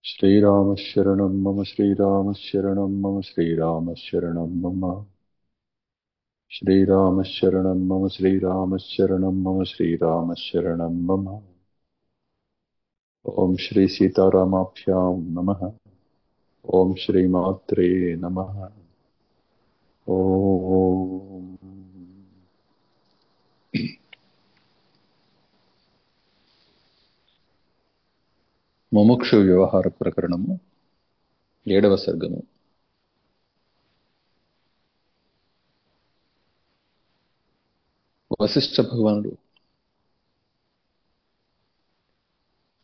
श्रीराम शरणं मम श्रीराम शरणं मम श्रीराम शरणं मम श्रीराम शरणं मम श्रीराम शरणं मम श्रीराम शरणं मम। ओम श्री सीतारामाभ्यां नमः। ओम श्री मात्रे नमः। ओम ముముక్షు వ్యవహార ప్రకరణము 7వ సర్గము. వశిష్ఠ భగవానుడు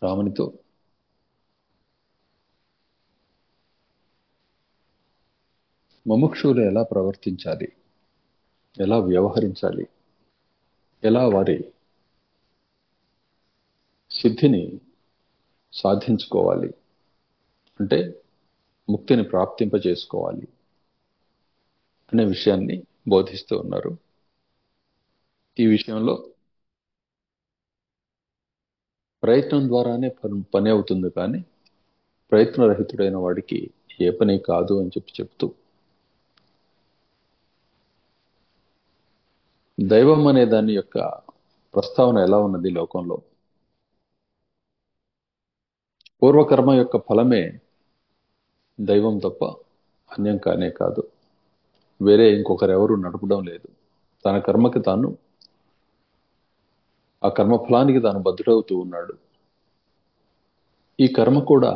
రామునితో ముముక్షువులు ఎలా ప్రవర్తించాలి, ఎలా వ్యవహరించాలి, ఎలా వారి సిద్ధిని సాధించుకోవాలి, అంటే ముక్తిని ప్రాప్తింపజేసుకోవాలి అనే విషయాన్ని బోధిస్తూ ఉన్నారు. ఈ విషయంలో ప్రయత్నం ద్వారానే పని అవుతుంది, కానీ ప్రయత్నరహితుడైన వాడికి ఏ పని కాదు అని చెప్తూ దైవం అనే దాని యొక్క ప్రస్తావన ఎలా ఉన్నది లోకంలో, పూర్వకర్మ యొక్క ఫలమే దైవం తప్ప అన్యం కానే కాదు. వేరే ఇంకొకరెవరు నడపడం లేదు. తన కర్మకి తాను, ఆ కర్మఫలానికి తాను బద్ధుడవుతూ ఉన్నాడు. ఈ కర్మ కూడా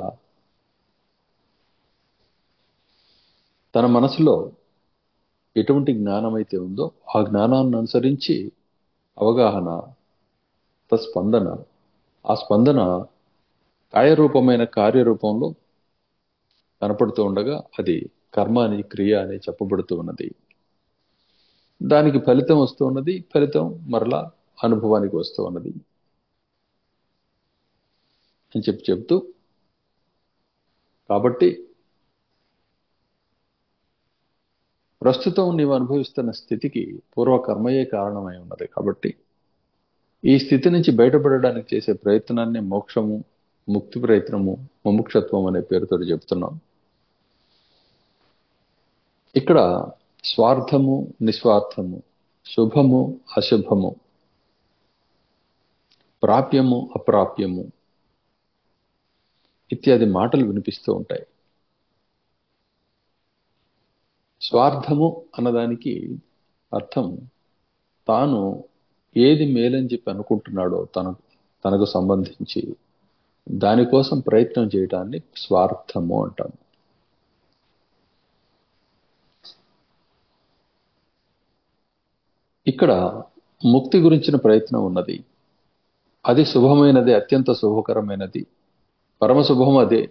తన మనసులో ఎటువంటి జ్ఞానం అయితే ఉందో ఆ జ్ఞానాన్ని అనుసరించి అవగాహన, స్పందన, ఆ స్పందన కాయరూపమైన కార్యరూపంలో కనపడుతూ ఉండగా అది కర్మ అని, క్రియ అని చెప్పబడుతూ ఉన్నది. దానికి ఫలితం వస్తూ ఉన్నది, ఫలితం మరలా అనుభవానికి వస్తూ ఉన్నది అని చెప్తూ, కాబట్టి ప్రస్తుతం నీవు అనుభవిస్తున్న స్థితికి పూర్వకర్మయే కారణమై ఉన్నది. కాబట్టి ఈ స్థితి నుంచి బయటపడడానికి చేసే ప్రయత్నాన్ని మోక్షము, ముక్తి ప్రయత్నము, ముముక్షత్వం అనే పేరుతో చెప్తున్నాం. ఇక్కడ స్వార్థము, నిస్వార్థము, శుభము, అశుభము, ప్రాప్యము, అప్రాప్యము ఇత్యాది మాటలు వినిపిస్తూ ఉంటాయి. స్వార్థము అన్నదానికి అర్థం తాను ఏది మేలని చెప్పి అనుకుంటున్నాడో తనకు సంబంధించి దానికోసం ప్రయత్నం చేయడాన్ని స్వార్థము అంటాము. ఇక్కడ ముక్తి గురించిన ప్రయత్నం ఉన్నది. అది శుభమైనది, అత్యంత శుభకరమైనది, పరమశుభం అదే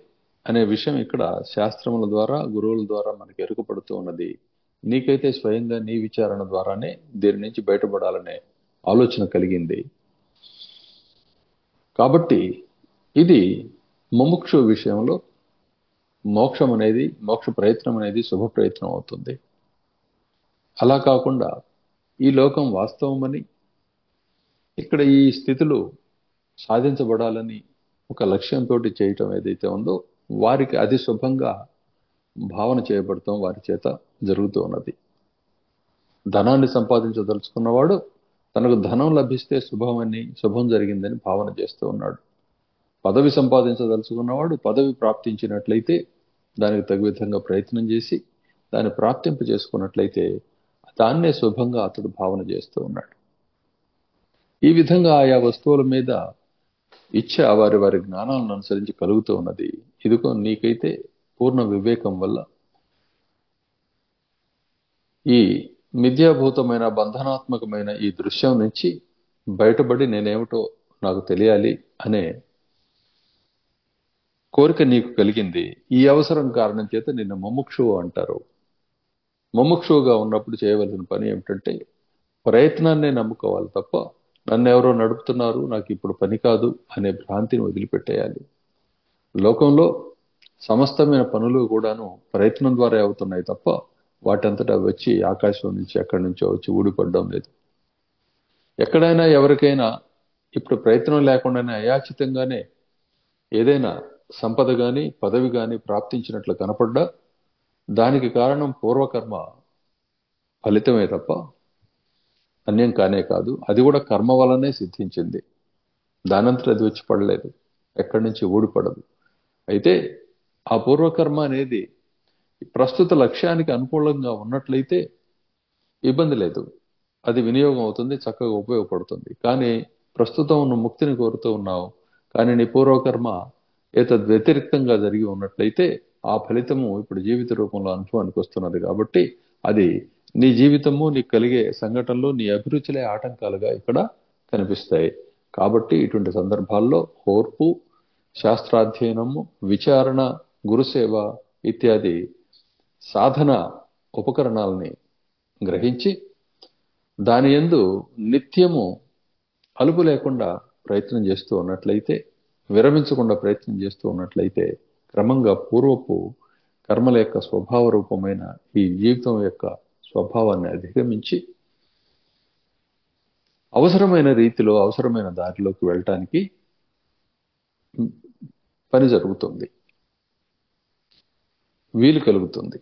అనే విషయం ఇక్కడ శాస్త్రముల ద్వారా, గురువుల ద్వారా మనకి ఎరుకపడుతూ ఉన్నది. నీకైతే స్వయంగా నీ విచారణ ద్వారానే దీని నుంచి బయటపడాలనే ఆలోచన కలిగింది. కాబట్టి ఇది ముముక్షు విషయంలో మోక్షం అనేది, మోక్ష ప్రయత్నం అనేది శుభ ప్రయత్నం అవుతుంది. అలా కాకుండా ఈ లోకం వాస్తవమని, ఇక్కడ ఈ స్థితులు సాధించబడాలని ఒక లక్ష్యంతో చేయటం ఏదైతే ఉందో వారికి అది శుభంగా భావన చేయబడతాం వారి చేత జరుగుతూ ఉన్నది. ధనాన్ని సంపాదించదలుచుకున్నవాడు తనకు ధనం లభిస్తే శుభమని, శుభం జరిగిందని భావన చేస్తూ ఉన్నాడు. పదవి సంపాదించదలుచుకున్నవాడు పదవి ప్రాప్తించినట్లయితే దానికి తగు విధంగా ప్రయత్నం చేసి దాన్ని ప్రాప్తింప చేసుకున్నట్లయితే దాన్నే శుభంగా అతడు భావన చేస్తూ ఉన్నాడు. ఈ విధంగా ఆయా వస్తువుల మీద ఇచ్చ వారి వారి జ్ఞానాలను అనుసరించి కలుగుతూ ఉన్నది. ఇదిగో నీకైతే పూర్ణ వివేకం వల్ల ఈ మిథ్యాభూతమైన, బంధనాత్మకమైన ఈ దృశ్యం నుంచి బయటపడి నేనేమిటో నాకు తెలియాలి అనే కోరిక నీకు కలిగింది. ఈ అవసరం కారణం చేత నిన్ను ముముక్షువు అంటారు. ముముక్షువుగా ఉన్నప్పుడు చేయవలసిన పని ఏమిటంటే ప్రయత్నాన్నే నమ్ముకోవాలి తప్ప నన్ను ఎవరో నడుపుతున్నారు, నాకు ఇప్పుడు పని కాదు అనే భ్రాంతిని వదిలిపెట్టేయాలి. లోకంలో సమస్తమైన పనులు కూడాను ప్రయత్నం ద్వారా అవుతున్నాయి తప్ప వాటంతటా వచ్చి ఆకాశం నుంచి ఎక్కడి నుంచో వచ్చి ఊడిపడడం లేదు. ఎక్కడైనా ఎవరికైనా ఇప్పుడు ప్రయత్నం లేకుండానే అయాచితంగానే ఏదైనా సంపద గాని పదవి గాని ప్రాప్తించినట్లు కనపడ్డా దానికి కారణం పూర్వకర్మ ఫలితమే తప్ప అన్యం కానే కాదు. అది కూడా కర్మ వల్లనే సిద్ధించింది. దానంతట అది వచ్చి పడలేదు, ఎక్కడి నుంచి ఊడిపడదు. అయితే ఆ పూర్వకర్మ అనేది ప్రస్తుత లక్ష్యానికి అనుకూలంగా ఉన్నట్లయితే ఇబ్బంది లేదు, అది వినియోగం అవుతుంది, చక్కగా ఉపయోగపడుతుంది. కానీ ప్రస్తుతం నువ్వు ముక్తిని కోరుతూ ఉన్నావు, కానీ నీ పూర్వకర్మ ఏతద్ వ్యతిరిక్తంగా జరిగి ఉన్నట్లయితే ఆ ఫలితము ఇప్పుడు జీవిత రూపంలో అనుభవానికి వస్తున్నది. కాబట్టి అది నీ జీవితము, నీకు కలిగే సంఘటనలు, నీ అభిరుచులే ఆటంకాలుగా ఇక్కడ కనిపిస్తాయి. కాబట్టి ఇటువంటి సందర్భాల్లో ఓర్పు, శాస్త్రాధ్యయనము, విచారణ, గురుసేవ ఇత్యాది సాధన ఉపకరణాలని గ్రహించి దాని యందు నిత్యము అలుపు లేకుండా ప్రయత్నం చేస్తూ ఉన్నట్లయితే, విరమించకుండా ప్రయత్నం చేస్తూ ఉన్నట్లయితే క్రమంగా పూర్వపు కర్మల యొక్క స్వభావ రూపమైన ఈ జీవితం యొక్క స్వభావాన్ని అధిగమించి అవసరమైన రీతిలో అవసరమైన దారిలోకి వెళ్ళటానికి పని జరుగుతుంది, వీలు కలుగుతుంది.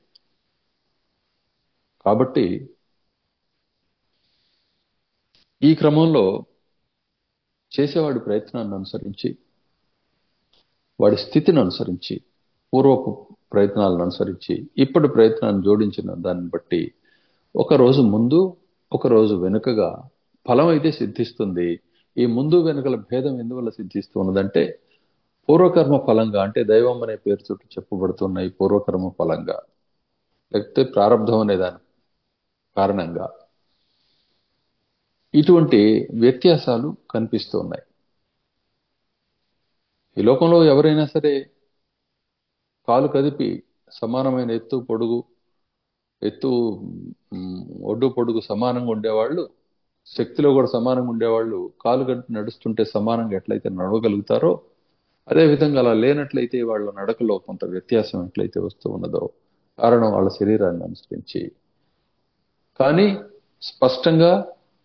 కాబట్టి ఈ క్రమంలో చేసేవాడి ప్రయత్నాన్ని అనుసరించి, వాడి స్థితిని అనుసరించి, పూర్వపు ప్రయత్నాలను అనుసరించి ఇప్పటి ప్రయత్నాన్ని జోడించిన దాన్ని బట్టి ఒకరోజు ముందు ఒకరోజు వెనుకగా ఫలం అయితే సిద్ధిస్తుంది. ఈ ముందు వెనుకల భేదం ఎందువల్ల సిద్ధిస్తున్నదంటే పూర్వకర్మ ఫలంగా, అంటే దైవం అనే పేరు చుట్టూ చెప్పబడుతున్న ఈ పూర్వకర్మ ఫలంగా, లేకపోతే ప్రారంధం అనే దాని కారణంగా ఇటువంటి వ్యత్యాసాలు కనిపిస్తూ ఉన్నాయి. ఈ లోకంలో ఎవరైనా సరే కాలు కదిపి సమానమైన ఎత్తు పొడుగు, ఒడ్డు పొడుగు సమానంగా ఉండేవాళ్ళు, శక్తిలో కూడా సమానంగా ఉండేవాళ్ళు కాలు కదిపి నడుస్తుంటే సమానంగా ఎట్లయితే నడవగలుగుతారో, అదేవిధంగా అలా లేనట్లయితే వాళ్ళ నడకలో కొంత వ్యత్యాసం ఎట్లయితే వస్తూ ఉన్నదో కారణం వాళ్ళ శరీరాన్ని అనుసరించి. కానీ స్పష్టంగా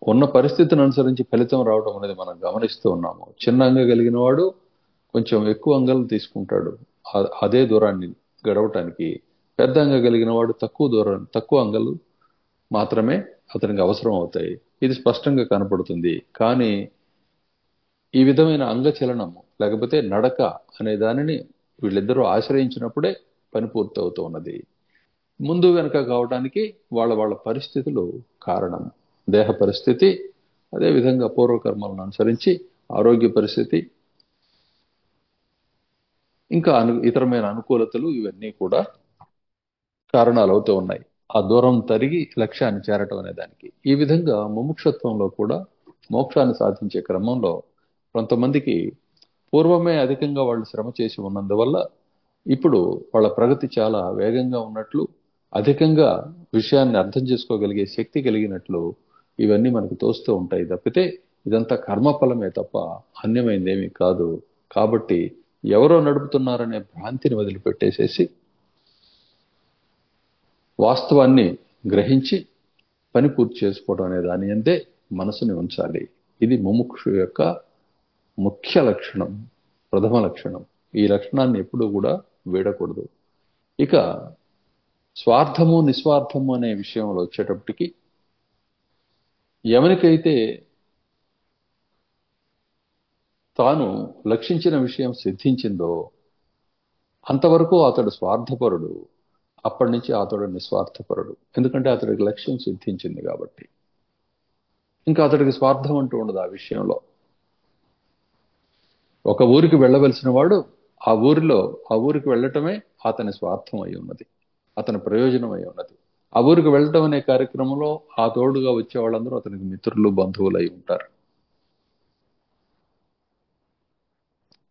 ఉన్న పరిస్థితిని అనుసరించి ఫలితం రావడం అనేది మనం గమనిస్తూ ఉన్నాము. చిన్న అంగ కలిగిన వాడు కొంచెం ఎక్కువ అంగలు తీసుకుంటాడు అదే దూరాన్ని గడవటానికి. పెద్ద అంగ కలిగిన వాడు తక్కువ అంగలు మాత్రమే అతనికి అవసరం అవుతాయి. ఇది స్పష్టంగా కనపడుతుంది. కానీ ఈ విధమైన అంగచలనము లేకపోతే నడక అనే దానిని వీళ్ళిద్దరూ ఆశ్రయించినప్పుడే పని పూర్తవుతూ ఉన్నది. ముందు వెనక కావడానికి వాళ్ళ వాళ్ళ పరిస్థితులు కారణం. దేహ పరిస్థితి, అదేవిధంగా పూర్వకర్మలను అనుసరించి ఆరోగ్య పరిస్థితి, ఇంకా ఇతరమైన అనుకూలతలు, ఇవన్నీ కూడా కారణాలు అవుతూ ఉన్నాయి ఆ దూరం తరిగి లక్ష్యాన్ని చేరటం అనే దానికి. ఈ విధంగా ముముక్షత్వంలో కూడా మోక్షాన్ని సాధించే క్రమంలో కొంతమందికి పూర్వమే అధికంగా వాళ్ళు శ్రమ చేసి ఉన్నందువల్ల ఇప్పుడు వాళ్ళ ప్రగతి చాలా వేగంగా ఉన్నట్లు, అధికంగా విషయాన్ని అర్థం చేసుకోగలిగే శక్తి కలిగినట్లు ఇవన్నీ మనకు తోస్తూ ఉంటాయి. తప్పితే ఇదంతా కర్మఫలమే తప్ప అన్యమైందేమీ కాదు. కాబట్టి ఎవరో నడుపుతున్నారనే భ్రాంతిని వదిలిపెట్టేసేసి వాస్తవాన్ని గ్రహించి పని పూర్తి చేసుకోవడం అనే దాని అందే మనసుని ఉంచాలి. ఇది ముముక్షు యొక్క ముఖ్య లక్షణం, ప్రథమ లక్షణం. ఈ లక్షణాన్ని ఎప్పుడూ కూడా వీడకూడదు. ఇక స్వార్థము నిస్వార్థము అనే విషయంలో వచ్చేటప్పటికి, ఎవరికైతే తాను లక్షించిన విషయం సిద్ధించిందో అంతవరకు అతడు స్వార్థపరుడు, అప్పటి నుంచి అతడు నిస్వార్థపరుడు. ఎందుకంటే అతడికి లక్ష్యం సిద్ధించింది కాబట్టి ఇంకా అతడికి స్వార్థం అంటూ ఉండదు ఆ విషయంలో. ఒక ఊరికి వెళ్ళవలసిన వాడు ఆ ఊరికి వెళ్ళటమే అతని స్వార్థం అయి ఉన్నది, అతని ప్రయోజనం అయి ఉన్నది. ఆ ఊరికి వెళ్ళటం అనే కార్యక్రమంలో ఆ తోడుగా వచ్చే వాళ్ళందరూ అతనికి మిత్రులు, బంధువులు అయి ఉంటారు.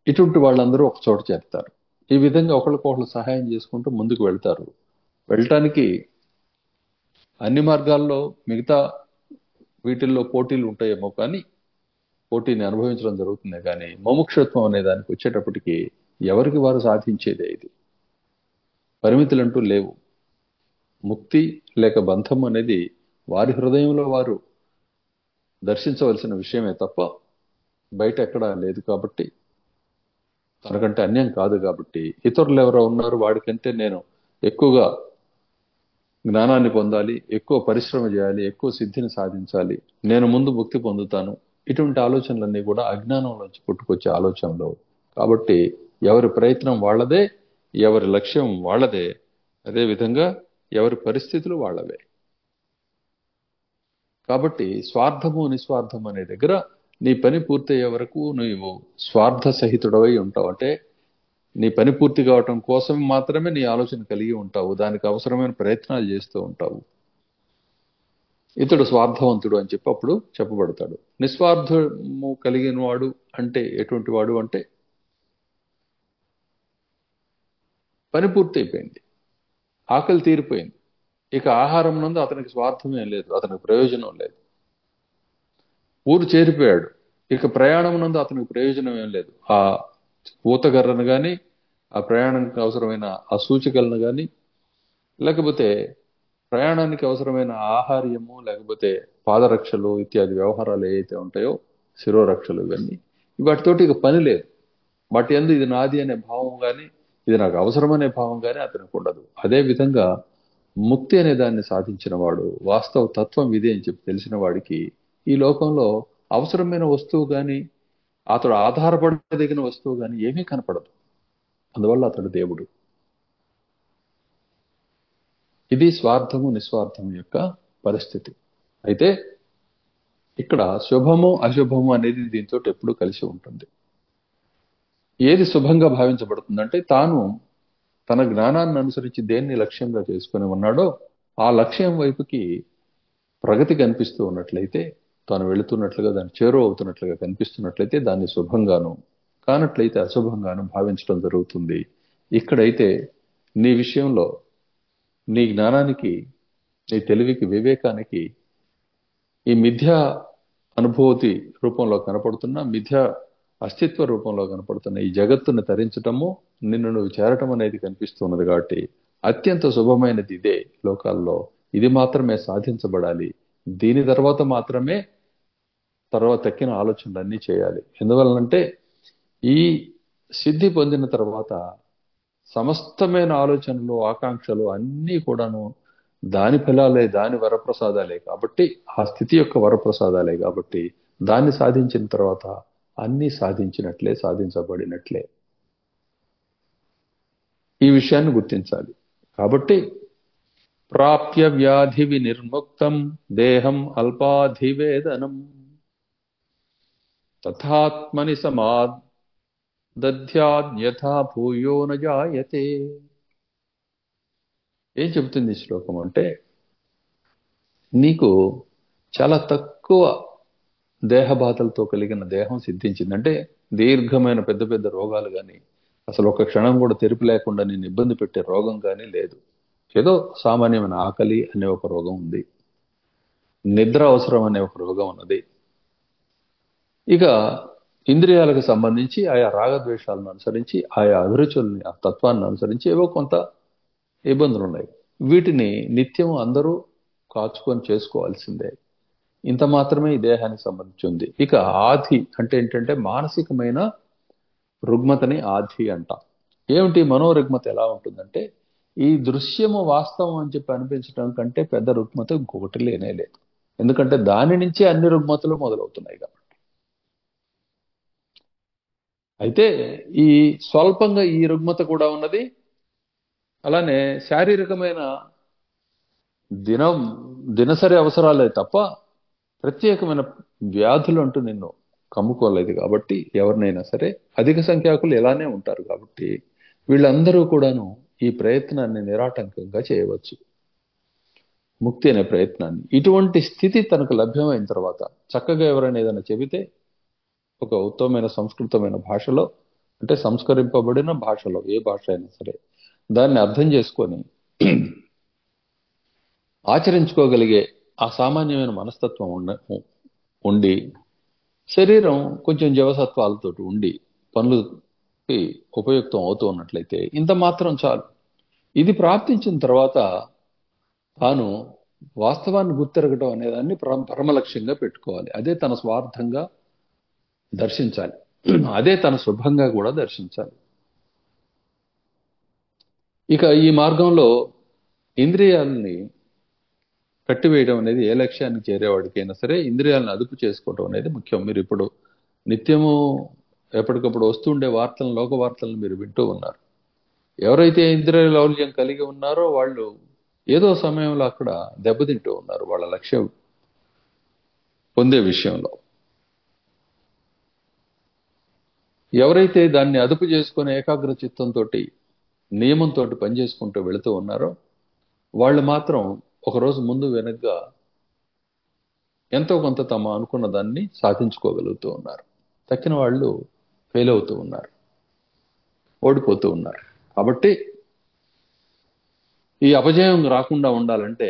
ఇటువంటి వాళ్ళందరూ ఒక చోట చేరుతారు. ఈ విధంగా ఒకరికొకరు సహాయం చేసుకుంటూ ముందుకు వెళ్తారు. వెళ్ళటానికి అన్ని మార్గాల్లో మిగతా వీటిల్లో పోటీలు ఉంటాయేమో, కానీ పోటీని అనుభవించడం జరుగుతుంది. కానీ ముముక్షత్వం అనే దానికి వచ్చేటప్పటికి ఎవరికి వారు సాధించేదే. ఇది పరిమితులంటూ లేవు. ముక్తి లేక బంధం అనేది వారి హృదయంలో వారు దర్శించవలసిన విషయమే తప్ప బయట ఎక్కడా లేదు. కాబట్టి తనకంటే అన్యం కాదు కాబట్టి, ఇతరులు ఎవరో ఉన్నారు వాడికంటే నేను ఎక్కువగా జ్ఞానాన్ని పొందాలి, ఎక్కువ పరిశ్రమ చేయాలి, ఎక్కువ సిద్ధిని సాధించాలి, నేను ముందు ముక్తి పొందుతాను, ఇటువంటి ఆలోచనలన్నీ కూడా అజ్ఞానంలోంచి పుట్టుకొచ్చే ఆలోచనలు. కాబట్టి ఎవరి ప్రయత్నం వాళ్ళదే, ఎవరి లక్ష్యం వాళ్ళదే, అదే విధంగా ఎవరి పరిస్థితులు వాళ్ళవే. కాబట్టి స్వార్థము నిస్వార్థం అనే దగ్గర నీ పని పూర్తయ్యే వరకు నువ్వు స్వార్థ సహితుడవై ఉంటావు. అంటే నీ పని పూర్తి కావటం కోసం మాత్రమే నీ ఆలోచన కలిగి ఉంటావు, దానికి అవసరమైన ప్రయత్నాలు చేస్తూ ఉంటావు. ఇతడు స్వార్థవంతుడు అని చెప్పి అప్పుడు చెప్పబడతాడు. నిస్వార్థము కలిగిన వాడు అంటే ఎటువంటి వాడు అంటే పని పూర్తి అయిపోయింది, ఆకలి తీరిపోయింది, ఇక ఆహారం నందు అతనికి స్వార్థమే లేదు, అతనికి ప్రయోజనం లేదు. ఊరు చేరిపోయాడు, ఇక ప్రయాణం నందు అతనికి ప్రయోజనం ఏం లేదు. ఆ ఊతగర్రను గాని, ఆ ప్రయాణానికి అవసరమైన ఆ సూచికలను గాని, లేకపోతే ప్రయాణానికి అవసరమైన ఆహార్యము, లేకపోతే పాదరక్షలు ఇత్యాది వ్యవహారాలు ఏవైతే ఉంటాయో, శిరోరక్షలు, ఇవన్నీ వాటితోటి ఇక పని లేదు. వాటి యందు ఇది నాది అనే భావం గాని, ఇది నాకు అవసరమనే భావం గాని అతనికి ఉండదు. అదే విధంగా ముక్తి అనే దాన్ని సాధించిన వాడు, వాస్తవ తత్వం ఇదే అని చెప్పి తెలిసిన వాడికి ఈ లోకంలో అవసరమైన వస్తువు గాని, అతడు ఆధారపడదగిన వస్తువు గాని ఏమీ కనపడదు. అందువల్ల అతడు దేవుడు. ఇది స్వార్థము నిస్వార్థము యొక్క పరిస్థితి. అయితే ఇక్కడ శుభము అశుభము అనేది దీంతో ఎప్పుడూ కలిసి ఉంటుంది. ఏది శుభంగా భావించబడుతుందంటే తాను తన జ్ఞానాన్ని అనుసరించి దేన్ని లక్ష్యంగా చేసుకుని ఉన్నాడో ఆ లక్ష్యం వైపుకి ప్రగతి కనిపిస్తూ ఉన్నట్లయితే, తాను వెళుతున్నట్లుగా, దాన్ని చేరువ అవుతున్నట్లుగా కనిపిస్తున్నట్లయితే దాన్ని శుభంగాను, కానట్లయితే అశుభంగాను భావించడం జరుగుతుంది. ఇక్కడైతే నీ విషయంలో నీ జ్ఞానానికి, నీ తెలివికి, వివేకానికి ఈ మిథ్యా అనుభూతి రూపంలో కనపడుతున్న, మిథ్యా అస్తిత్వ రూపంలో కనపడుతున్న ఈ జగత్తును తరించటము, నిన్ను నువ్వు చేరటం అనేది కనిపిస్తున్నది. కాబట్టి అత్యంత శుభమైనది ఇదే లోకాల్లో. ఇది మాత్రమే సాధించబడాలి. దీని తర్వాత మాత్రమే తర్వాత తక్కిన ఆలోచనలన్నీ చేయాలి. ఎందువలనంటే ఈ సిద్ధి పొందిన తర్వాత సమస్తమైన ఆలోచనలు, ఆకాంక్షలు అన్నీ కూడాను దాని ఫలాలే, దాని వరప్రసాదాలే కాబట్టి, ఆ స్థితి యొక్క వరప్రసాదాలే కాబట్టి, దాన్ని సాధించిన తర్వాత అన్నీ సాధించినట్లే, సాధించబడినట్లే. ఈ విషయాన్ని గుర్తించాలి. కాబట్టి ప్రాప్య వ్యాధి వినిర్ముక్తం దేహం అల్పాధివేదనం తథాత్మని సమాదధ్యాద్యథా భూయో న జాయతే. ఏం చెబుతుంది ఈ శ్లోకం అంటే, నీకు చాలా తక్కువ దేహబాధలతో కలిగిన దేహం సిద్ధించింది. అంటే దీర్ఘమైన పెద్ద పెద్ద రోగాలు కానీ, అసలు ఒక క్షణం కూడా తెరిపి లేకుండా నేను ఇబ్బంది పెట్టే రోగం కానీ లేదు. ఏదో సామాన్యమైన ఆకలి అనే ఒక రోగం ఉంది, నిద్ర అవసరం అనే ఒక రోగం ఉన్నది. ఇక ఇంద్రియాలకు సంబంధించి ఆయా రాగద్వేషాలను అనుసరించి, ఆయా అభిరుచుల్ని, ఆ తత్వాన్ని అనుసరించి ఏవో కొంత ఇబ్బందులు ఉన్నాయి. వీటిని నిత్యం అందరూ కాచుకొని చేసుకోవాల్సిందే. ఇంత మాత్రమే ఈ దేహానికి సంబంధించి ఉంది. ఇక ఆధి అంటే ఏంటంటే మానసికమైన రుగ్మతని ఆధి అంట. ఏమిటి మనోరుగ్మత ఎలా ఉంటుందంటే, ఈ దృశ్యము వాస్తవం అని చెప్పి అనిపించడం కంటే పెద్ద రుగ్మత ఇంకొకటి లేనే లేదు. ఎందుకంటే దాని నుంచే అన్ని రుగ్మతలు మొదలవుతున్నాయి కాబట్టి. అయితే ఈ స్వల్పంగా ఈ రుగ్మత కూడా ఉన్నది. అలానే శారీరకమైన దినసరి అవసరాలే తప్ప ప్రత్యేకమైన వ్యాధులు అంటూ నిన్ను కమ్ముకోలేదు. కాబట్టి ఎవరినైనా సరే అధిక సంఖ్యాకులు ఇలానే ఉంటారు. కాబట్టి వీళ్ళందరూ కూడాను ఈ ప్రయత్నాన్ని నిరాటంకంగా చేయవచ్చు, ముక్తి అనే ప్రయత్నాన్ని. ఇటువంటి స్థితి తనకు లభ్యమైన తర్వాత చక్కగా ఎవరైనా ఏదైనా చెబితే ఒక ఉత్తమమైన సంస్కృతమైన భాషలో, అంటే సంస్కరింపబడిన భాషలో, ఏ భాష అయినా సరే దాన్ని అర్థం చేసుకొని ఆచరించుకోగలిగే ఆ సామాన్యమైన మనస్తత్వం ఉండి, శరీరం కొంచెం జీవసత్వాలతో ఉండి పనులకి ఉపయుక్తం అవుతూ ఉన్నట్లయితే ఇంత మాత్రం చాలు. ఇది ప్రాప్తించిన తర్వాత తాను వాస్తవాన్ని గుర్తెరగటం అనేదాన్ని పరమ లక్ష్యంగా పెట్టుకోవాలి. అదే తన స్వార్థంగా దర్శించాలి. అదే తన శుభంగా కూడా దర్శించాలి. ఇక ఈ మార్గంలో ఇంద్రియాలని కట్టివేయడం అనేది ఏ లక్ష్యానికి చేరేవాడికైనా సరే ఇంద్రియాలను అదుపు చేసుకోవడం అనేది ముఖ్యం. మీరు ఇప్పుడు నిత్యము ఎప్పటికప్పుడు వస్తుండే వార్తలను, లోక వార్తలను మీరు వింటూ ఉన్నారు. ఎవరైతే ఇంద్రియ లౌల్యం కలిగి ఉన్నారో వాళ్ళు ఏదో సమయంలో అక్కడ దెబ్బతింటూ ఉన్నారు వాళ్ళ లక్ష్యం పొందే విషయంలో. ఎవరైతే దాన్ని అదుపు చేసుకుని ఏకాగ్ర చిత్తంతో నియమంతో పనిచేసుకుంటూ వెళుతూ ఉన్నారో వాళ్ళు మాత్రం ఒకరోజు ముందు వెనక్గా ఎంతో కొంత తమ అనుకున్న దాన్ని సాధించుకోగలుగుతూ ఉన్నారు. తక్కిన వాళ్ళు ఫెయిల్ అవుతూ ఉన్నారు, ఓడిపోతూ ఉన్నారు. కాబట్టి ఈ అపజయం రాకుండా ఉండాలంటే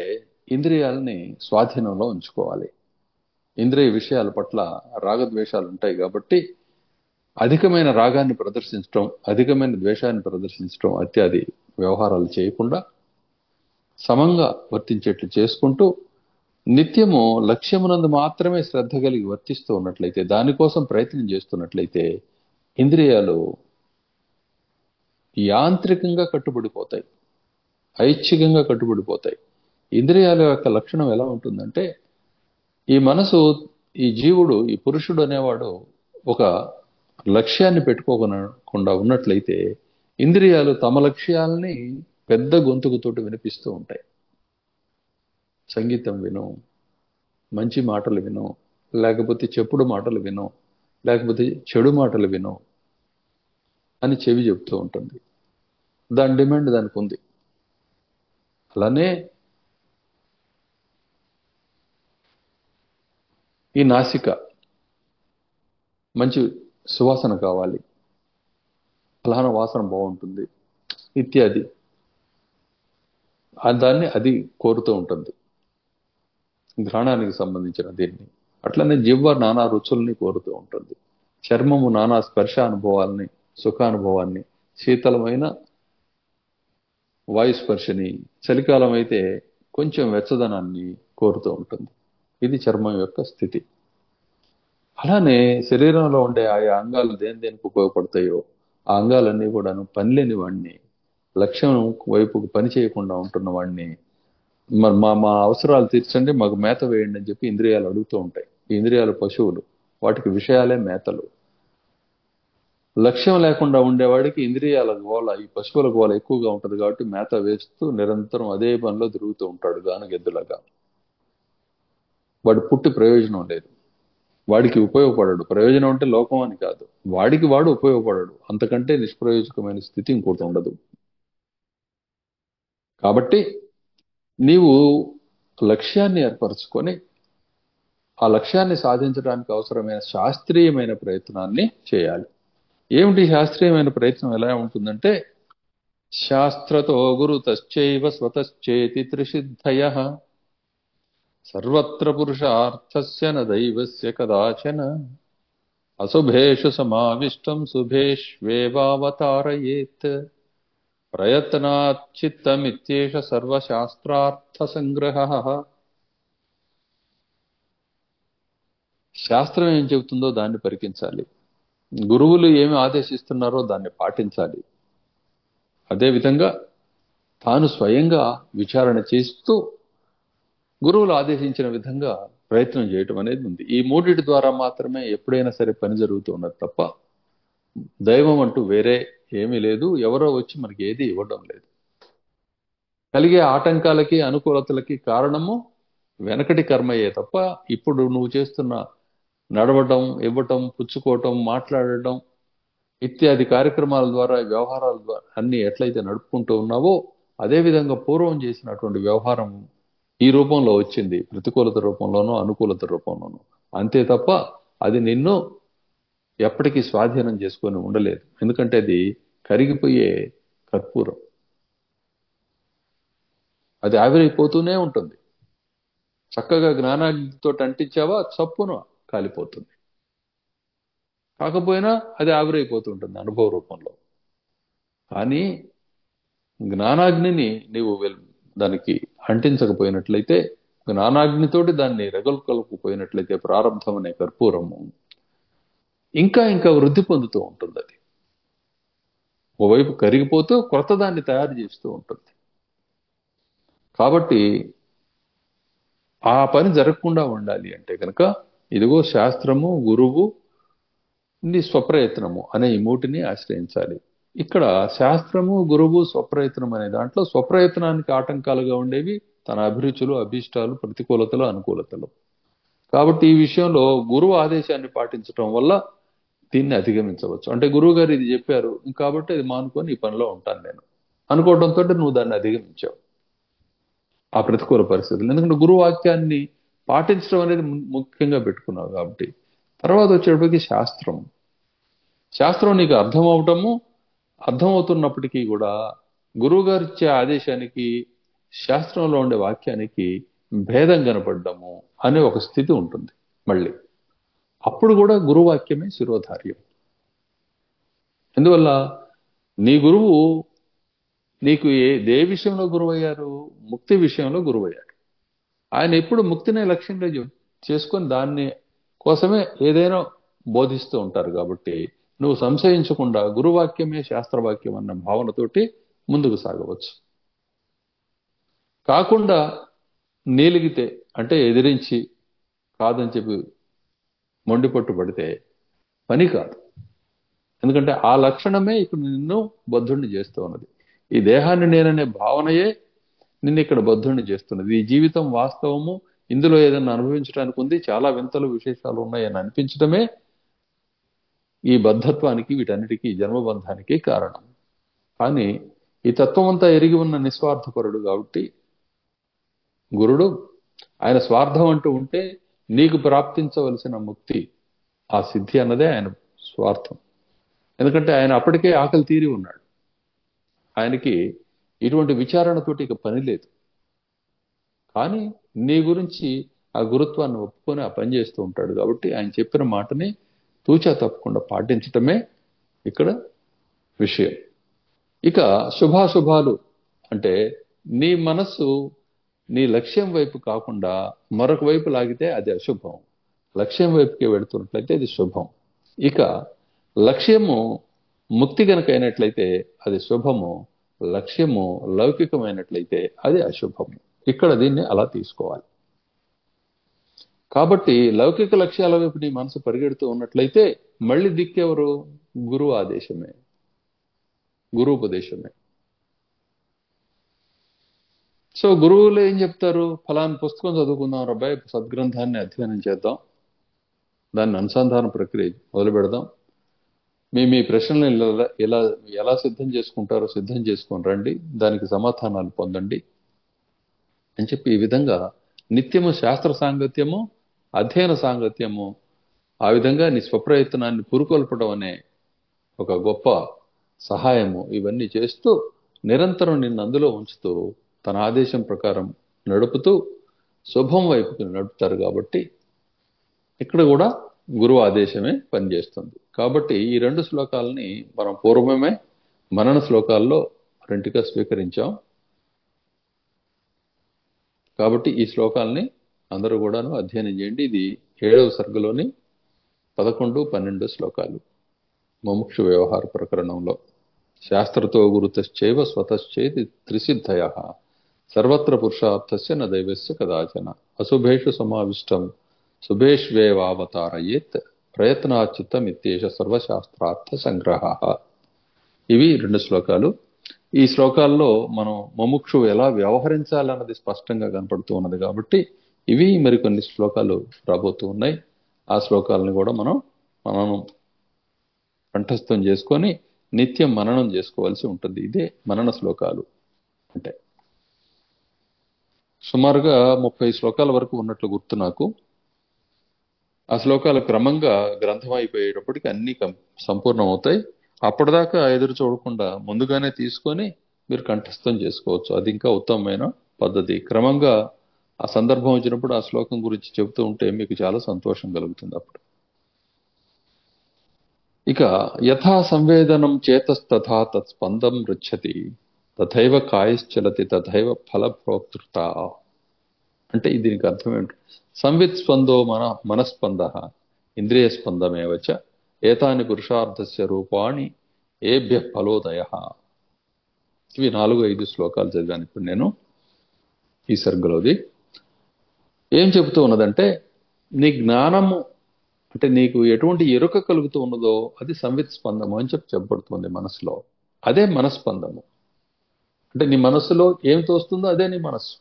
ఇంద్రియాలని స్వాధీనంలో ఉంచుకోవాలి. ఇంద్రియ విషయాల పట్ల రాగద్వేషాలు ఉంటాయి కాబట్టి అధికమైన రాగాన్ని ప్రదర్శించడం, అధికమైన ద్వేషాన్ని ప్రదర్శించడం, అత్యాది వ్యవహారాలు చేయకుండా సమంగా వర్తించేట్లు చేసుకుంటూ నిత్యము లక్ష్యమునందు మాత్రమే శ్రద్ధ కలిగి వర్తిస్తూ ఉన్నట్లయితే, దానికోసం ప్రయత్నం చేస్తున్నట్లయితే ఇంద్రియాలు యాంత్రికంగా కట్టుబడిపోతాయి, ఐచ్ఛికంగా కట్టుబడిపోతాయి. ఇంద్రియాల యొక్క లక్షణం ఎలా ఉంటుందంటే, ఈ మనసు, ఈ జీవుడు, ఈ పురుషుడు అనేవాడు ఒక లక్ష్యాన్ని పెట్టుకోకుండా ఉన్నట్లయితే ఇంద్రియాలు తమ లక్ష్యాలని పెద్ద గొంతుకుతోటి వినిపిస్తూ ఉంటాయి. సంగీతం విను, మంచి మాటలు విను, లేకపోతే చెప్పుడు మాటలు విను, లేకపోతే చెడు మాటలు విను అని చెవి చెప్తూ ఉంటుంది. దాని డిమాండ్ దానికి ఉంది. అలానే ఈ నాసిక మంచి సువాసన కావాలి, ఫలానా వాసన బాగుంటుంది ఇత్యాది దాన్ని అది కోరుతూ ఉంటుంది, ఘ్రాణానికి సంబంధించిన దీన్ని. అట్లనే జివ్వ నానా రుచుల్ని కోరుతూ ఉంటుంది. చర్మము నానా స్పర్శ అనుభవాల్ని, సుఖానుభవాన్ని, శీతలమైన వాయు స్పర్శని, చలికాలం అయితే కొంచెం వెచ్చదనాన్ని కోరుతూ ఉంటుంది. ఇది చర్మం యొక్క స్థితి. అలానే శరీరంలో ఉండే ఆయా అంగాలు దేనికి ఉపయోగపడతాయో ఆ అంగాలన్నీ కూడాను పనిలేని వాడిని, లక్ష్యం వైపుకు పని చేయకుండా ఉంటున్న వాడిని, మా మా అవసరాలు తీర్చండి, మాకు మేత వేయండి అని చెప్పి ఇంద్రియాలు అడుగుతూ ఉంటాయి. ఈ ఇంద్రియాలు పశువులు, వాటికి విషయాలే మేతలు. లక్ష్యం లేకుండా ఉండేవాడికి ఇంద్రియాల గోల, ఈ పశువుల గోల ఎక్కువగా ఉంటుంది కాబట్టి మేత వేస్తూ నిరంతరం అదే పనిలో తిరుగుతూ ఉంటాడు గానగెద్దులాగా. వాడు పుట్టి ప్రయోజనం లేదు, వాడికి ఉపయోగపడడు. ప్రయోజనం అంటే లోకం అని కాదు, వాడికి వాడు ఉపయోగపడడు. అంతకంటే నిష్ప్రయోజకమైన స్థితి ఇంకోటి ఉండదు. కాబట్టి నీవు లక్ష్యాన్ని ఏర్పరచుకొని ఆ లక్ష్యాన్ని సాధించడానికి అవసరమైన శాస్త్రీయమైన ప్రయత్నాన్ని చేయాలి. ఏమిటి శాస్త్రీయమైన ప్రయత్నం? ఎలా ఉంటుందంటే, శాస్త్రతో గురుతశ్చైవ స్వతశ్చేతి త్రిసిద్ధయః సర్వత్ర పురుషార్థస్య న దైవస్య కదాచన అశుభేషు సమావిష్టం శుభేష్వేవావతారయేత్ ప్రయత్నాచ్చిత్తమిత్యేష సర్వశాస్త్రార్థ సంగ్రహః. శాస్త్రం ఏం చెబుతుందో దాన్ని పరికించాలి, గురువులు ఏమి ఆదేశిస్తున్నారో దాన్ని పాటించాలి. అదేవిధంగా తాను స్వయంగా విచారణ చేస్తూ గురువులు ఆదేశించిన విధంగా ప్రయత్నం చేయటం అనేది ఉంది. ఈ మూడిటి ద్వారా మాత్రమే ఎప్పుడైనా సరే పని జరుగుతూ ఉన్నది తప్ప దైవం అంటూ వేరే ఏమీ లేదు. ఎవరో వచ్చి మనకి ఏది ఇవ్వడం లేదు. కలిగే ఆటంకాలకి అనుకూలతలకి కారణము వెనకటి కర్మయే తప్ప ఇప్పుడు నువ్వు చేస్తున్న నడవటం, ఇవ్వటం, పుచ్చుకోవటం, మాట్లాడటం ఇత్యాది కార్యక్రమాల ద్వారా, వ్యవహారాల ద్వారా అన్ని ఎట్లయితే నడుపుకుంటూ ఉన్నావో అదేవిధంగా పూర్వం చేసినటువంటి వ్యవహారం ఈ రూపంలో వచ్చింది, ప్రతికూలత రూపంలోనో అనుకూలత రూపంలోనో. అంతే తప్ప అది నిన్ను ఎప్పటికీ స్వాధీనం చేసుకొని ఉండలేదు. ఎందుకంటే అది కరిగిపోయే కర్పూరం, అది ఆవిరైపోతూనే ఉంటుంది. చక్కగా జ్ఞానాగ్నితో అంటించావా చప్పున కాలిపోతుంది, కాకపోయినా అది ఆవిరైపోతుంటుంది అనుభవ రూపంలో. కానీ జ్ఞానాగ్నిని నీవు దానికి అంటించకపోయినట్లయితే, జ్ఞానాగ్నితోటి దాన్ని రగలుకలుపుపోయినట్లయితే ప్రారంధం అనే కర్పూరము ఇంకా ఇంకా వృద్ధి పొందుతూ ఉంటుంది అది. ఓవైపు కరిగిపోతూ క్రొత్త దాన్ని తయారు చేస్తూ ఉంటుంది. కాబట్టి ఆ పని జరగకుండా ఉండాలి అంటే కనుక ఇదిగో శాస్త్రము, గురువు, నీ స్వప్రయత్నము అనే ఈ మూటిని ఆశ్రయించాలి. ఇక్కడ శాస్త్రము, గురువు, స్వప్రయత్నం అనే దాంట్లో స్వప్రయత్నానికి ఆటంకాలుగా ఉండేవి తన అభిరుచులు, అభీష్టాలు, ప్రతికూలతలు, అనుకూలతలు. కాబట్టి ఈ విషయంలో గురువు ఆదేశాన్ని పాటించడం వల్ల దీన్ని అధిగమించవచ్చు. అంటే గురువు గారు ఇది చెప్పారు కాబట్టి అది మానుకొని ఈ పనిలో ఉంటాను నేను అనుకోవడంతో నువ్వు దాన్ని అధిగమించావు ఆ ప్రతికూల పరిస్థితులు. ఎందుకంటే గురువు వాక్యాన్ని పాటించడం అనేది ముఖ్యంగా పెట్టుకున్నావు కాబట్టి. తర్వాత వచ్చేటప్పటికి శాస్త్రం. శాస్త్రం నీకు అర్థమవుతున్నప్పటికీ కూడా గురువు గారు ఇచ్చే ఆదేశానికి శాస్త్రంలో ఉండే వాక్యానికి భేదం కనపడ్డము అనే ఒక స్థితి ఉంటుంది. మళ్ళీ అప్పుడు కూడా గురువాక్యమే శిరోధార్యం. ఎందువల్ల నీ గురువు నీకు ఏ విషయంలో గురువు అయ్యారు? ముక్తి విషయంలో గురువు అయ్యారు. ఆయన ఎప్పుడు ముక్తినే లక్ష్యంగా చేసుకొని దాన్ని కోసమే ఏదైనా బోధిస్తూ ఉంటారు. కాబట్టి నువ్వు సంశయించకుండా గురువాక్యమే శాస్త్రవాక్యం అన్న భావనతోటి ముందుకు సాగవచ్చు. కాకుండా నీలిగితే అంటే ఎదిరించి కాదని చెప్పి మొండిపట్టు పడితే పని కాదు. ఎందుకంటే ఆ లక్షణమే ఇక్కడ నిన్ను బద్ధుణ్ణి చేస్తూ ఉన్నది. ఈ దేహాన్ని నేననే భావనయే నిన్ను ఇక్కడ బద్ధుణ్ణి చేస్తున్నది. ఈ జీవితం వాస్తవము, ఇందులో ఏదైనా అనుభవించడానికి ఉంది, చాలా వింతలు విశేషాలు ఉన్నాయని అనిపించడమే ఈ బద్ధత్వానికి, వీటన్నిటికీ, జన్మబంధానికి కారణం. కానీ ఈ తత్వం అంతా ఎరిగి ఉన్న నిస్వార్థపరుడు కాబట్టి గురుడు ఆయన స్వార్థం అంటూ ఉంటే నీకు ప్రాప్తించవలసిన ముక్తి, ఆ సిద్ధి అన్నదే ఆయన స్వార్థం. ఎందుకంటే ఆయన అప్పటికే ఆకలి తీరి ఉన్నాడు. ఆయనకి ఇటువంటి విచారణతోటి ఇక పని లేదు. కానీ నీ గురించి ఆ గురుత్వాన్ని ఒప్పుకొని ఆ పని చేస్తూ ఉంటాడు. కాబట్టి ఆయన చెప్పిన మాటని తూచా తప్పకుండా పాటించటమే ఇక్కడ విషయం. ఇక శుభాశుభాలు అంటే నీ మనస్సు నీ లక్ష్యం వైపు కాకుండా మరొక వైపు లాగితే అది అశుభం. లక్ష్యం వైపుకి వెళుతున్నట్లయితే అది శుభం. ఇక లక్ష్యము ముక్తి గనక అయినట్లయితే అది శుభము, లక్ష్యము లౌకికమైనట్లయితే అది అశుభము. ఇక్కడ దీన్ని అలా తీసుకోవాలి. కాబట్టి లౌకిక లక్ష్యాల వైపు నీ మనసు పరిగెడుతూ ఉన్నట్లయితే మళ్ళీ దిక్కెవరు? గురువు ఆదేశమే, గురువుపదేశమే. సో గురువులు ఏం చెప్తారు? ఫలాని పుస్తకం చదువుకుందాం రబ్బాయి, సద్గ్రంథాన్ని అధ్యయనం చేద్దాం, దాన్ని అనుసంధాన ప్రక్రియ మొదలు పెడదాం, మీ ప్రశ్నలు ఎలా సిద్ధం చేసుకుంటారో సిద్ధం చేసుకొని రండి, దానికి సమాధానాలు పొందండి అని చెప్పి ఈ విధంగా నిత్యము శాస్త్ర సాంగత్యము, అధ్యయన సాంగత్యము, ఆ విధంగా నీ స్వప్రయత్నాన్ని పురుకొల్పడం అనే ఒక గొప్ప సహాయము ఇవన్నీ చేస్తూ నిరంతరం నిన్ను అందులో ఉంచుతూ తన ఆదేశం ప్రకారం నడుపుతూ శుభం వైపుకి నడుపుతారు. కాబట్టి ఇక్కడ కూడా గురువు ఆదేశమే పనిచేస్తుంది. కాబట్టి ఈ రెండు శ్లోకాలని మనం పూర్వమే మనన శ్లోకాల్లో రెండుగా స్వీకరించాం. కాబట్టి ఈ శ్లోకాలని అందరూ కూడాను అధ్యయనం చేయండి. ఇది 7వ సర్గలోని 11, 12 శ్లోకాలు ముముక్షు వ్యవహార ప్రకరణంలో. శాస్త్రతో గురుతశ్చైవ స్వతశ్చేతి త్రిసిద్ధయ సర్వత్ర పురుషార్థస్య న దైవస్య కదాచన అశుభేషు సమావిష్టం శుభేష్వేవావతారయేత్ ప్రయత్నాచిత్తమిత్యేష సర్వశాస్త్రార్థ సంగ్రహ. ఇవి 2 శ్లోకాలు. ఈ శ్లోకాల్లో మనం ముముక్షు ఎలా వ్యవహరించాలన్నది స్పష్టంగా కనపడుతూ ఉన్నది. కాబట్టి ఇవి మరికొన్ని శ్లోకాలు రాబోతూ ఉన్నాయి. ఆ శ్లోకాలను కూడా మనం కంఠస్థం చేసుకొని నిత్యం మననం చేసుకోవాల్సి ఉంటుంది. ఇదే మనన శ్లోకాలు అంటే. సుమారుగా 30 శ్లోకాల వరకు ఉన్నట్లు గుర్తు నాకు. ఆ శ్లోకాలు క్రమంగా గ్రంథం అయిపోయేటప్పటికి అన్ని సంపూర్ణం అవుతాయి. అప్పటిదాకా ఎదురు చూడకుండా ముందుగానే తీసుకొని మీరు కంఠస్థం చేసుకోవచ్చు. అది ఇంకా ఉత్తమమైన పద్ధతి. క్రమంగా ఆ సందర్భం వచ్చినప్పుడు ఆ శ్లోకం గురించి చెబుతూ ఉంటే మీకు చాలా సంతోషం కలుగుతుంది అప్పుడు. ఇక యథా సంవేదనం చేతస్తథా తత్స్పందం రుచ్యతి తథైవ కాయశ్చలతి తథైవ ఫలప్రోక్తృత. అంటే దీనికి అర్థం ఏంటి? సంవిత్ స్పందో మనస్పంద ఇంద్రియ స్పందమేవచ ఏతాని పురుషార్థస్య రూపాణి ఏభ్య ఫలోదయ. ఇవి 4-5 శ్లోకాలు చదివాను ఇప్పుడు నేను ఈ సర్గలోది. ఏం చెబుతూ ఉన్నదంటే, నీ జ్ఞానము అంటే నీకు ఎటువంటి ఎరుక కలుగుతూ ఉన్నదో అది సంవిత్ స్పందము అని చెప్పబడుతుంది మనసులో. అదే మనస్పందము. అంటే నీ మనస్సులో ఏం తోస్తుందో అదే నీ మనస్సు.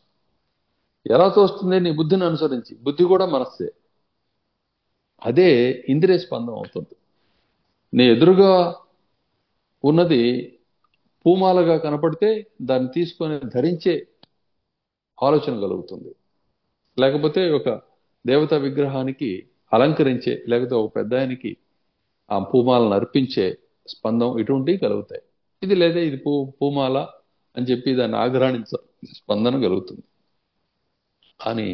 ఎలా తోస్తుంది? నీ బుద్ధిని అనుసరించి. బుద్ధి కూడా మనస్సే. అదే ఇంద్రియ స్పందం అవుతుంది. నీ ఎదురుగా ఉన్నది పూమాలగా కనపడితే దాన్ని తీసుకొని ధరించే ఆలోచన కలుగుతుంది. లేకపోతే ఒక దేవతా విగ్రహానికి అలంకరించే, లేకపోతే ఒక పెద్ద ఆయనకి ఆ పూమాలను అర్పించే స్పందం ఇటువంటివి కలుగుతాయి. ఇది లేదా ఇది పూమాల అని చెప్పి దాన్ని ఆగ్రహించ స్పందన కలుగుతుంది. కానీ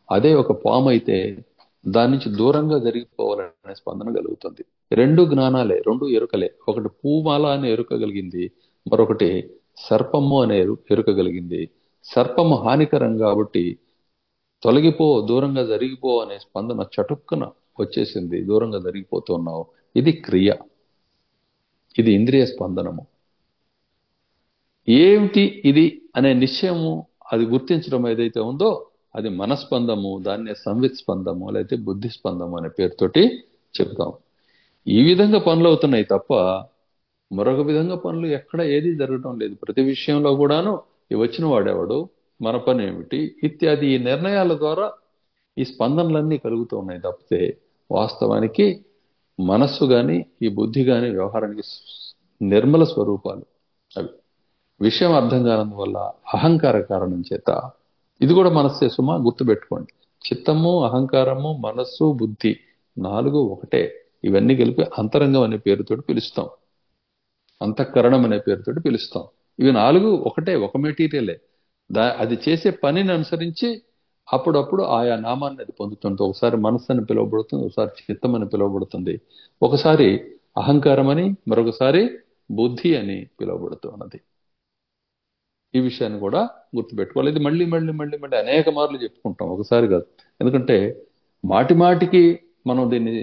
అదే ఒక పాము అయితే దాని నుంచి దూరంగా జరిగిపోవాలనే స్పందన కలుగుతుంది. 2 జ్ఞానాలే, 2 ఎరుకలే. ఒకటి పూమాల అనే ఎరుక కలిగింది, మరొకటి సర్పము అనే ఎరుక కలిగింది. సర్పము హానికరం కాబట్టి తొలగిపో, దూరంగా జరిగిపో అనే స్పందన చటుక్కున వచ్చేసింది. దూరంగా జరిగిపోతున్నావు. ఇది క్రియ, ఇది ఇంద్రియ స్పందనము. ఏమిటి ఇది అనే నిశ్చయము, అది గుర్తించడం ఏదైతే ఉందో అది మనస్పందము. దాన్నే సంవిత్ స్పందము లేకపోతే బుద్ధి స్పందము అనే పేరుతోటి చెప్తాం. ఈ విధంగా పనులు అవుతున్నాయి తప్ప మరొక విధంగా పనులు ఎక్కడ ఏది జరగడం లేదు. ప్రతి విషయంలో కూడాను ఈ వచ్చిన వాడేవాడు, మన పని ఏమిటి ఇత్యాది ఈ నిర్ణయాల ద్వారా ఈ స్పందనలన్నీ కలుగుతూ ఉన్నాయి తప్పితే వాస్తవానికి మనస్సు గాని ఈ బుద్ధి గాని వ్యవహారానికి నిర్మల స్వరూపాలు. అవి విషయం అర్థం కానందువల్ల అహంకార కారణం చేత, ఇది కూడా మనస్సే సుమా, గుర్తుపెట్టుకోండి. చిత్తము, అహంకారము, మనస్సు, బుద్ధి 4 ఒకటే. ఇవన్నీ కలిపి అంతరంగం అనే పేరుతోటి పిలుస్తాం, అంతఃకరణం అనే పేరుతోటి పిలుస్తాం. ఇవి 4 ఒకటే, ఒక మెటీరియలే. అది చేసే పనిని అనుసరించి అప్పుడప్పుడు ఆయా నామాన్ని అది పొందుతుంది. ఒకసారి మనస్సు అని పిలువబడుతుంది, ఒకసారి చిత్తం అని పిలువబడుతుంది, ఒకసారి అహంకారం అని, మరొకసారి బుద్ధి అని పిలువబడుతున్నది. ఈ విషయాన్ని కూడా గుర్తుపెట్టుకోవాలి. ఇది మళ్ళీ మళ్ళీ మళ్ళీ మళ్ళీ అనేక మార్లు చెప్పుకుంటాం, ఒకసారి కాదు. ఎందుకంటే మాటి మాటికి మనం దీన్ని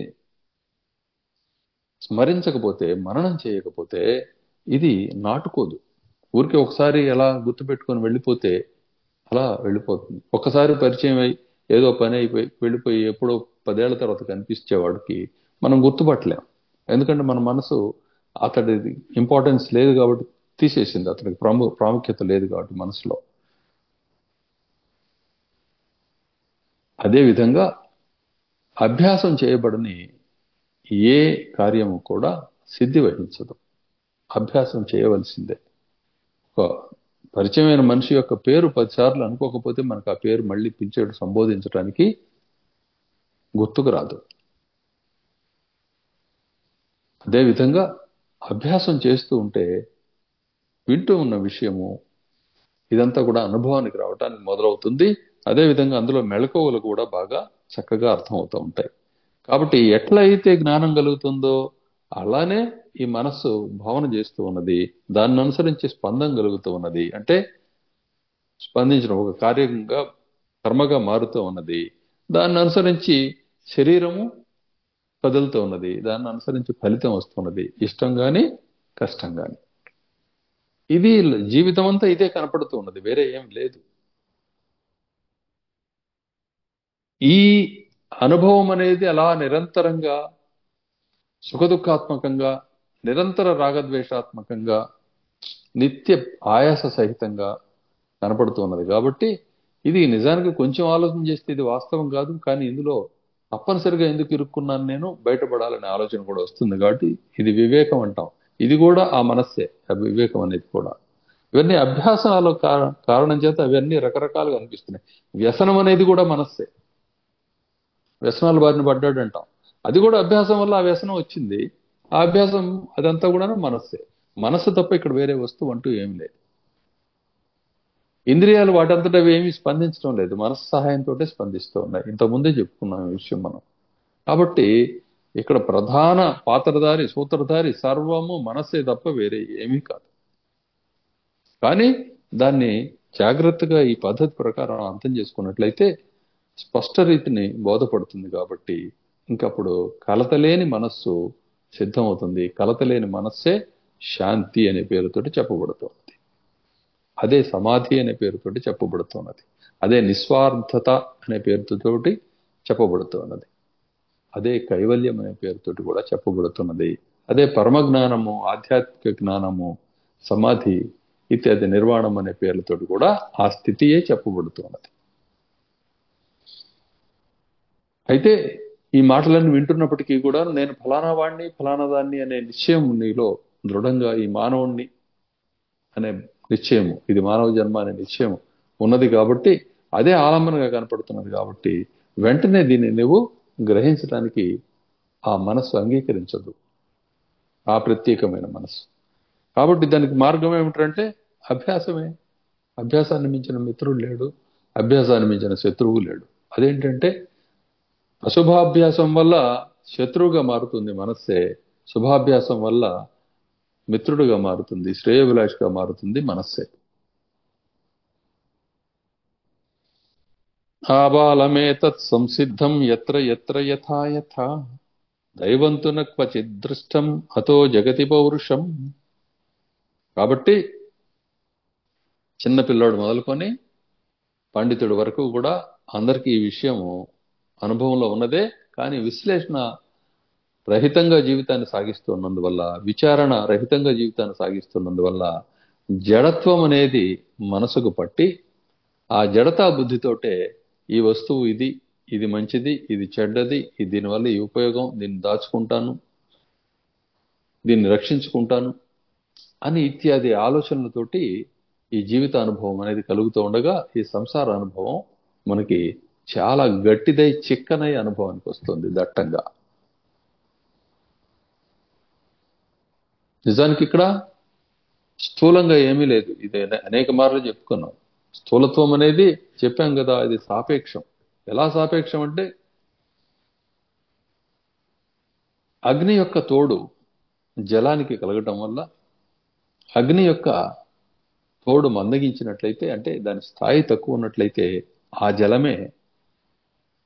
స్మరించకపోతే, మననం చేయకపోతే ఇది నాటుకోదు. ఊరికే ఒకసారి ఎలా గుర్తుపెట్టుకొని వెళ్ళిపోతే అలా వెళ్ళిపోతుంది. ఒక్కసారి పరిచయం అయి ఏదో పని అయిపోయి వెళ్ళిపోయి ఎప్పుడో 10 ఏళ్ల తర్వాత కనిపించేవాడికి మనం గుర్తుపట్టలేం. ఎందుకంటే మన మనసు అతడిది ఇంపార్టెన్స్ లేదు కాబట్టి తీసేసింది, అతనికి ప్రాముఖ్యత లేదు కాబట్టి మనసులో. అదేవిధంగా అభ్యాసం చేయబడని ఏ కార్యము కూడా సిద్ధి వహించదు. అభ్యాసం చేయవలసిందే. ఒక పరిచయమైన మనిషి యొక్క పేరు 10 సార్లు అనుకోకపోతే మనకు ఆ పేరు మళ్ళీ పిలిచేటు సంబోధించడానికి గుర్తుకు రాదు. అదేవిధంగా అభ్యాసం చేస్తూ ఉంటే వింటూ ఉన్న విషయము ఇదంతా కూడా అనుభవానికి రావడానికి మొదలవుతుంది. అదేవిధంగా అందులో మెళకువలు కూడా బాగా చక్కగా అర్థమవుతూ ఉంటాయి. కాబట్టి ఎట్లయితే జ్ఞానం కలుగుతుందో అలానే ఈ మనస్సు భావన చేస్తూ ఉన్నది, దాన్ని అనుసరించి స్పందన కలుగుతూ ఉన్నది. అంటే స్పందించడం ఒక కార్యంగా, కర్మగా మారుతూ ఉన్నది. దాన్ని అనుసరించి శరీరము కదులుతూ ఉన్నది, దాన్ని అనుసరించి ఫలితం వస్తున్నది, ఇష్టం గాని కష్టం గాని. ఇది జీవితం అంతా ఇదే కనపడుతూ ఉన్నది, వేరే ఏం లేదు. ఈ అనుభవం అనేది అలా నిరంతరంగా సుఖదుఖాత్మకంగా, నిరంతర రాగద్వేషాత్మకంగా, నిత్య ఆయాస సహితంగా కనపడుతున్నది. కాబట్టి ఇది నిజానికి కొంచెం ఆలోచన చేస్తే ఇది వాస్తవం కాదు, కానీ ఇందులో తప్పనిసరిగా ఎందుకు ఇరుక్కున్నాను నేను, బయటపడాలనే ఆలోచన కూడా వస్తుంది. కాబట్టి ఇది వివేకం అంటాం. ఇది కూడా ఆ మనస్సే, ఆ వివేకం అనేది కూడా. ఇవన్నీ అభ్యాసాల కారణం చేత అవన్నీ రకరకాలుగా అనిపిస్తున్నాయి. వ్యసనం అనేది కూడా మనస్సే. వ్యసనాలు బారిన పడ్డాడు అంటాం, అది కూడా అభ్యాసం వల్ల ఆ వ్యసనం వచ్చింది. ఆ అభ్యాసం అదంతా కూడా మనస్సే. మనస్సు తప్ప ఇక్కడ వేరే వస్తువు అంటూ ఏం లేదు. ఇంద్రియాలు వాటంతటా అవి ఏమీ స్పందించడం లేదు, మనస్సు సహాయంతో స్పందిస్తూ ఉన్నాయి. ఇంతకుముందే చెప్పుకున్నాం ఈ విషయం మనం. కాబట్టి ఇక్కడ ప్రధాన పాత్రధారి, సూత్రధారి సర్వము మనస్సే తప్ప వేరే ఏమీ కాదు. కానీ దాన్ని జాగ్రత్తగా ఈ పద్ధతి ప్రకారం అర్థం చేసుకున్నట్లయితే స్పష్ట రీతిని బోధపడుతుంది. కాబట్టి ఇంకప్పుడు కలతలేని మనస్సు సిద్ధమవుతుంది. కలత లేని మనస్సే శాంతి అనే పేరుతోటి చెప్పబడుతోంది. అదే సమాధి అనే పేరుతోటి చెప్పబడుతున్నది. అదే నిస్వార్థత అనే పేరుతోటి చెప్పబడుతున్నది. అదే కైవల్యం అనే పేరుతోటి కూడా చెప్పబడుతున్నది. అదే పరమజ్ఞానము, ఆధ్యాత్మిక జ్ఞానము, సమాధి ఇత్యాది నిర్వాణం అనే పేర్లతోటి కూడా ఆ స్థితియే చెప్పబడుతున్నది. అయితే ఈ మాటలన్నీ వింటున్నప్పటికీ కూడా నేను ఫలానా వాణ్ణి, ఫలానా దాన్ని అనే నిశ్చయం నీలో దృఢంగా, ఈ మానవుణ్ణి అనే నిశ్చయము, ఇది మానవ జన్మ అనే నిశ్చయం ఉన్నది కాబట్టి, అదే ఆలంబనగా కనపడుతున్నది కాబట్టి, వెంటనే దీన్ని నువ్వు గ్రహించడానికి ఆ మనస్సు అంగీకరించదు, ఆ ప్రత్యేకమైన మనస్సు. కాబట్టి దానికి మార్గం ఏమిటంటే అభ్యాసమే. అభ్యాసాన్ని మించిన మిత్రుడు లేడు, అభ్యాసాన్ని మించిన శత్రువు లేడు. అదేంటంటే అశుభాభ్యాసం వల్ల శత్రువుగా మారుతుంది మనస్సే, శుభాభ్యాసం వల్ల మిత్రుడుగా మారుతుంది, శ్రేయోభిలాషిగా మారుతుంది మనస్సే. ఆబాలమేతత్ సంసిద్ధం ఎత్ర ఎత్ర యథా యథా దైవంతున క్వచిద్ దృష్టం అతో జగతి పౌరుషం. కాబట్టి చిన్నపిల్లాడు మొదలుకొని పండితుడి వరకు కూడా అందరికీ ఈ విషయం అనుభవంలో ఉన్నదే. కానీ విశ్లేషణ రహితంగా జీవితాన్ని సాగిస్తున్నందువల్ల, విచారణ రహితంగా జీవితాన్ని సాగిస్తున్నందువల్ల జడత్వం అనేది మనసుకు పట్టి, ఆ జడతా బుద్ధితోటే ఈ వస్తువు ఇది, ఇది మంచిది, ఇది చెడ్డది, ఇది దీనివల్ల ఈ ఉపయోగం, దీన్ని దాచుకుంటాను, దీన్ని రక్షించుకుంటాను అని ఇత్యాది ఆలోచనలతోటి ఈ జీవిత అనుభవం అనేది కలుగుతూ ఉండగా, ఈ సంసార అనుభవం మనకి చాలా గట్టిదై చిక్కనై అనుభవానికి వస్తుంది దట్టంగా. నిజానికి ఇక్కడ స్థూలంగా ఏమీ లేదు. ఇది అనేక మార్లు చెప్పుకున్నాం. స్థూలత్వం అనేది చెప్పాం కదా, ఇది సాపేక్షం. ఎలా సాపేక్షం అంటే అగ్ని యొక్క తోడు జలానికి కలగటం వల్ల, అగ్ని యొక్క తోడు మందగించినట్లయితే, అంటే దాని స్థాయి తక్కువ ఉన్నట్లయితే, ఆ జలమే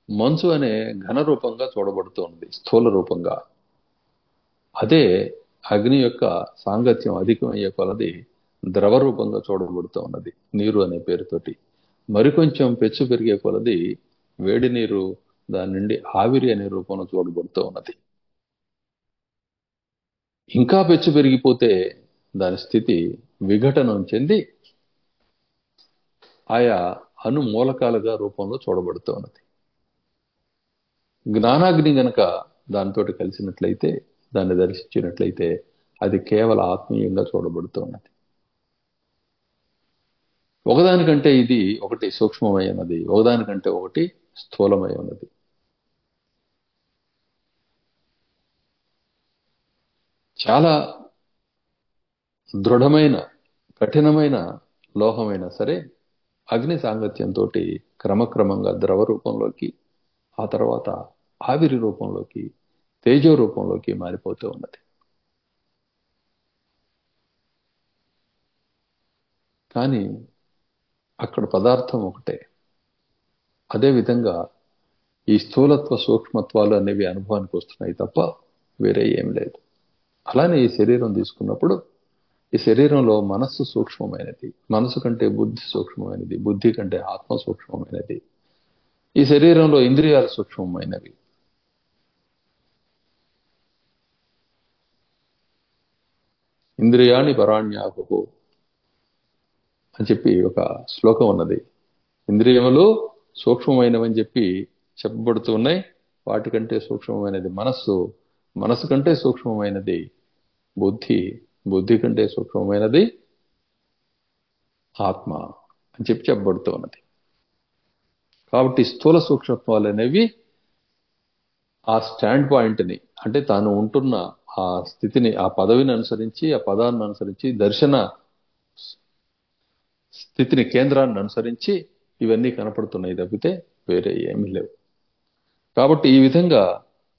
మంచు అనే ఘన రూపంగా చూడబడుతోంది, స్థూల రూపంగా. అదే అగ్ని యొక్క సాంగత్యం అధికమయ్యే కొలది ద్రవ రూపంగా చూడబడుతూ ఉన్నది, నీరు అనే పేరుతోటి. మరికొంచెం పెచ్చు పెరిగే కొలది వేడి నీరు దాని నుండి ఆవిరి అనే రూపంలో చూడబడుతూ ఉన్నది. ఇంకా పెచ్చు పెరిగిపోతే దాని స్థితి విఘటనం చెంది ఆయా అణు మూలకాలుగా రూపంలో చూడబడుతూ ఉన్నది. జ్ఞానాగ్ని గనక దానితోటి కలిసినట్లయితే, దాన్ని దర్శించినట్లయితే, అది కేవలం ఆత్మీయంగా చూడబడుతూ ఉన్నది. ఒకదానికంటే ఇది ఒకటి సూక్ష్మమై ఉన్నది, ఒకదానికంటే ఒకటి స్థూలమై ఉన్నది. చాలా దృఢమైన కఠినమైన లోహమైనా సరే అగ్ని సాంగత్యంతో క్రమక్రమంగా ద్రవ రూపంలోకి, ఆ తర్వాత ఆవిరి రూపంలోకి, తేజో రూపంలోకి మారిపోతూ ఉన్నది. కానీ అక్కడ పదార్థం ఒకటే. అదేవిధంగా ఈ స్థూలత్వ సూక్ష్మత్వాలు అనేవి అనుభవానికి వస్తున్నాయి తప్ప వేరే ఏం లేదు. అలానే ఈ శరీరం తీసుకున్నప్పుడు, ఈ శరీరంలో మనస్సు సూక్ష్మమైనది, మనసు కంటే బుద్ధి సూక్ష్మమైనది, బుద్ధి కంటే ఆత్మ సూక్ష్మమైనది. ఈ శరీరంలో ఇంద్రియాలు సూక్ష్మమైనవి. ఇంద్రియాణి పరాణ్యాహు అని చెప్పి ఒక శ్లోకం ఉన్నది. ఇంద్రియములు సూక్ష్మమైనవని చెప్పి చెప్పబడుతూ ఉన్నాయి. వాటికంటే సూక్ష్మమైనది మనస్సు, మనసు కంటే సూక్ష్మమైనది బుద్ధి, బుద్ధి కంటే సూక్ష్మమైనది ఆత్మ అని చెప్పి చెప్పబడుతూ ఉన్నది. కాబట్టి స్థూల సూక్ష్మత్వాలు అనేవి ఆ స్టాండ్ పాయింట్ని, అంటే తాను ఉంటున్న ఆ స్థితిని, ఆ పదవిని అనుసరించి, ఆ పదాన్ని అనుసరించి, దర్శన స్థితిని, కేంద్రాన్ని అనుసరించి ఇవన్నీ కనపడుతున్నాయి తప్పితే వేరే ఏమీ లేవు. కాబట్టి ఈ విధంగా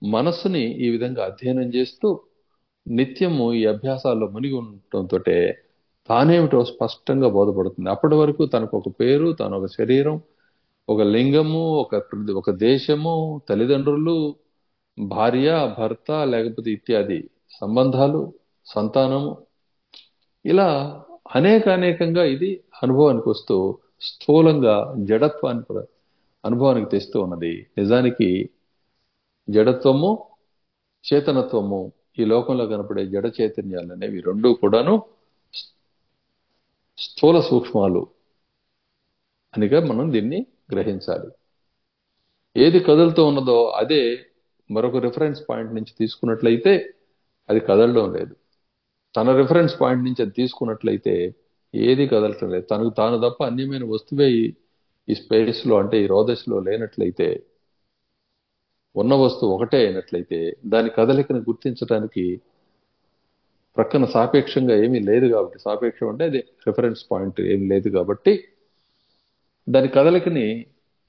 మనస్సుని ఈ విధంగా అధ్యయనం చేస్తూ నిత్యము ఈ అభ్యాసాల్లో మునిగి ఉండటంతో తానేమిటో స్పష్టంగా బోధపడుతుంది. అప్పటి వరకు తనకు ఒక పేరు, తను ఒక శరీరం, ఒక లింగము, ఒక దేశము, తల్లిదండ్రులు, భార్య, భర్త, లేకపోతే ఇత్యాది సంబంధాలు, సంతానము, ఇలా అనేకంగా ఇది అనుభవానికి వస్తూ స్థూలంగా జడత్వాన్ని కూడా అనుభవానికి తెస్తూ ఉన్నది. నిజానికి జడత్వము, చేతనత్వము, ఈ లోకంలో కనపడే జడ చైతన్యాలు అనేవి రెండూ కూడాను స్థూల సూక్ష్మాలు అనిగా మనం దీన్ని గ్రహించాలి. ఏది కదులుతూ ఉన్నదో అదే మరొక రిఫరెన్స్ పాయింట్ నుంచి తీసుకున్నట్లయితే అది కదలడం లేదు. తన రిఫరెన్స్ పాయింట్ నుంచి అది తీసుకున్నట్లయితే ఏది కదలటం లేదు. తనకు తాను తప్ప అన్యమైన వస్తువే ఈ స్పేస్ లో, అంటే ఈ రోదశలో లేనట్లయితే, ఉన్న వస్తువు ఒకటే అయినట్లయితే దాని కదలికను గుర్తించడానికి ప్రక్కన సాపేక్షంగా ఏమీ లేదు కాబట్టి, సాపేక్షం అంటే అది రిఫరెన్స్ పాయింట్ ఏమీ లేదు కాబట్టి దాని కదలికని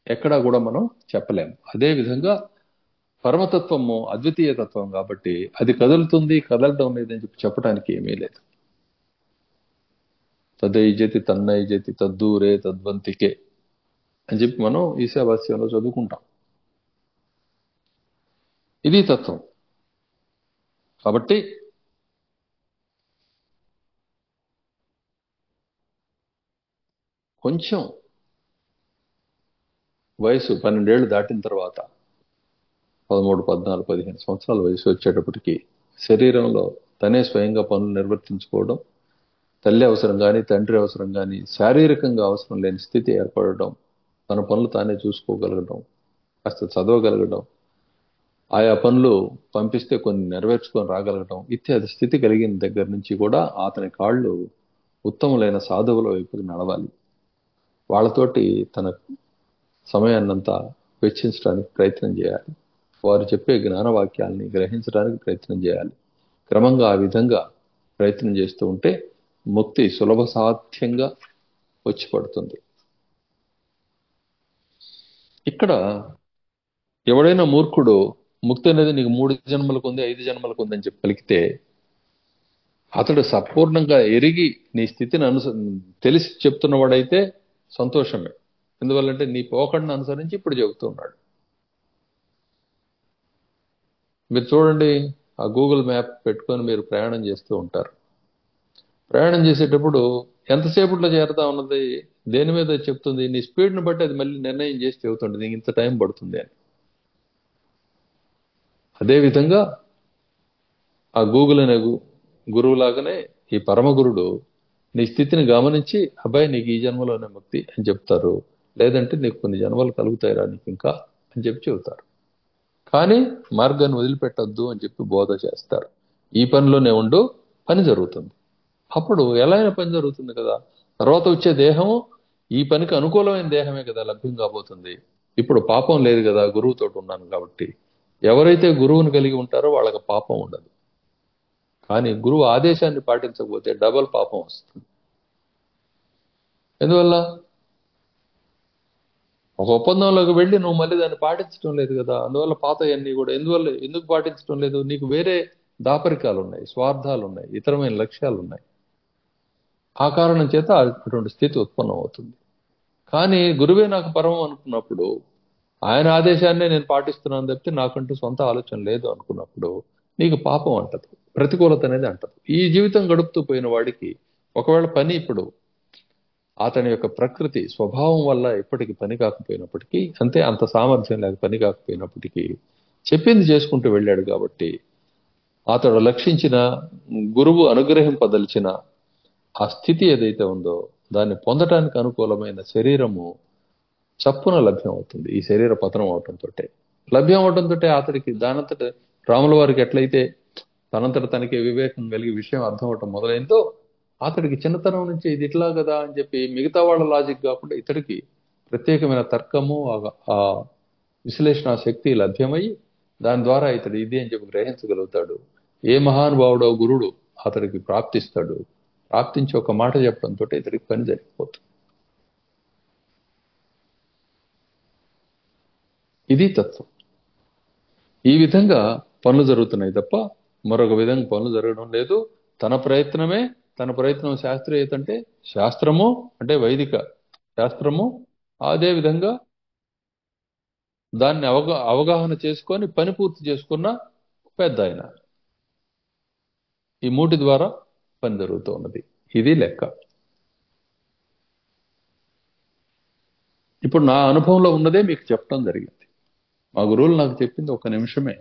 ఎక్కడా కూడా మనం చెప్పలేము. అదే విధంగా పరమతత్వము అద్వితీయ తత్వం కాబట్టి అది కదులుతుంది, కదలడం లేదని చెప్పి చెప్పడానికి ఏమీ లేదు. తదైజతి తన్నైజతి తద్దూరే తద్వంతికే అని చెప్పి మనం ఈశావాస్యంలో చదువుకుంటాం. ఇది తత్వం. కాబట్టి కొంచెం వయసు 12 ఏళ్ళు దాటిన తర్వాత, 13, 14, 15 సంవత్సరాల వయసు వచ్చేటప్పటికి శరీరంలో తనే స్వయంగా పనులు నిర్వర్తించుకోవడం, తల్లి అవసరం కానీ తండ్రి అవసరం కానీ శారీరకంగా అవసరం లేని స్థితి ఏర్పడడం, తన పనులు తానే చూసుకోగలగడం, కాస్త చదవగలగడం, ఆయా పనులు పంపిస్తే కొన్ని నెరవేర్చుకొని రాగలగడం ఇత్యాది స్థితి కలిగిన దగ్గర నుంచి కూడా అతని కాళ్ళు ఉత్తములైన సాధువుల వైపుకి నడవాలి. వాళ్ళతోటి తన సమయాన్నంతా వెచ్చించడానికి ప్రయత్నం చేయాలి. వారు చెప్పే జ్ఞానవాక్యాల్ని గ్రహించడానికి ప్రయత్నం చేయాలి. క్రమంగా ఆ విధంగా ప్రయత్నం చేస్తూ ఉంటే ముక్తి సులభ సాధ్యంగా వచ్చి పడుతుంది. ఇక్కడ ఎవడైనా మూర్ఖుడు ముక్తి అనేది నీకు 3 జన్మలకు ఉంది, 5 జన్మలకు ఉంది అని చెప్పి పలికితే అతడు సంపూర్ణంగా ఎరిగి నీ స్థితిని తెలిసి చెప్తున్నవాడైతే సంతోషమే. ఎందువల్లంటే నీ పోకడను అనుసరించి ఇప్పుడు చెబుతున్నాడు. మీరు చూడండి, ఆ గూగుల్ మ్యాప్ పెట్టుకొని మీరు ప్రయాణం చేస్తూ ఉంటారు. ప్రయాణం చేసేటప్పుడు ఎంతసేపట్లో చేరుతా ఉన్నది దేని మీద చెప్తుంది, నీ స్పీడ్ని బట్టి అది మళ్ళీ నిర్ణయం చేసి చెబుతుంది నీకు ఇంత టైం పడుతుంది అని. అదేవిధంగా ఆ గూగుల్ అనే గురువులాగానే ఈ పరమగురుడు నీ స్థితిని గమనించి అబ్బాయి నీకు ఈ జన్మలోనే ముక్తి అని చెప్తారు, లేదంటే నీకు కొన్ని జన్మలు కలుగుతాయిరా నీకు ఇంకా అని చెప్పి చెబుతారు. కానీ మార్గాన్ని వదిలిపెట్టద్దు అని చెప్పి బోధ చేస్తారు. ఈ పనిలోనే ఉండు, పని జరుగుతుంది. అప్పుడు ఎలా అయినా పని జరుగుతుంది కదా. తర్వాత వచ్చే దేహము ఈ పనికి అనుకూలమైన దేహమే కదా లభ్యం కాబోతుంది. ఇప్పుడు పాపం లేదు కదా, గురువుతో ఉన్నాను కాబట్టి. ఎవరైతే గురువుని కలిగి ఉంటారో వాళ్ళకి పాపం ఉండదు. కానీ గురువు ఆదేశాన్ని పాటించకపోతే డబల్ పాపం వస్తుంది. ఎందువల్ల? ఒక ఒప్పందంలోకి వెళ్ళి నువ్వు మళ్ళీ దాన్ని పాటించడం లేదు కదా. అందువల్ల పాతయన్నీ కూడా ఎందుకు పాటించడం లేదు? నీకు వేరే దాపరికాలు ఉన్నాయి, స్వార్థాలు ఉన్నాయి, ఇతరమైన లక్ష్యాలు ఉన్నాయి. ఆ కారణం చేత అటువంటి స్థితి ఉత్పన్నం అవుతుంది. కానీ గురువే నాకు పరమం అనుకున్నప్పుడు, ఆయన ఆదేశాన్నే నేను పాటిస్తున్నాను తప్పితే నాకంటూ సొంత ఆలోచన లేదు అనుకున్నప్పుడు నీకు పాపం అంటదు, ప్రతికూలత అనేది అంటదు. ఈ జీవితం గడుపుతూ పోయిన వాడికి ఒకవేళ పని ఇప్పుడు అతని యొక్క ప్రకృతి స్వభావం వల్ల ఎప్పటికీ పని కాకపోయినప్పటికీ, అంత సామర్థ్యం లేక పని కాకపోయినప్పటికీ చెప్పింది చేసుకుంటూ వెళ్ళాడు కాబట్టి అతడు లక్షించిన గురువు అనుగ్రహింపదలిచిన ఆ స్థితి ఏదైతే ఉందో దాన్ని పొందటానికి అనుకూలమైన శరీరము చప్పున లభ్యం అవుతుంది. ఈ శరీర పతనం అవటంతో లభ్యం అవటంతో అతడికి దానంతట రాముల వారికి ఎట్లయితే తనంతట తనకి వివేకం కలిగి విషయం అర్థం అవటం మొదలైందో, అతడికి చిన్నతనం నుంచి ఇది ఇట్లా కదా అని చెప్పి మిగతా వాళ్ళ లాజిక్ కాకుండా ఇతడికి ప్రత్యేకమైన తర్కము, ఆ విశ్లేషణ శక్తి లభ్యమై దాని ద్వారా ఇతడు ఇది అని చెప్పి గ్రహించగలుగుతాడు. ఏ మహానుభావుడో గురుడు అతడికి ప్రాప్తిస్తాడు. ప్రాప్తించి ఒక మాట చెప్పడంతో ఇతడికి పని జరిగిపోతుంది. ఇది తత్వం. ఈ విధంగా పనులు జరుగుతున్నాయి తప్ప మరొక విధంగా పనులు జరగడం లేదు. తన ప్రయత్నం శాస్త్రీయత అంటే శాస్త్రము అంటే వైదిక శాస్త్రము, అదే విధంగా దాన్ని అవగాహన చేసుకొని పని పూర్తి చేసుకున్న పెద్ద ఆయన. ఈ మూటి ద్వారా పని జరుగుతూ ఉన్నది. ఇది లెక్క. ఇప్పుడు నా అనుభవంలో ఉన్నదే మీకు చెప్పడం జరిగింది. మా గురువులు నాకు చెప్పింది 1 నిమిషమే.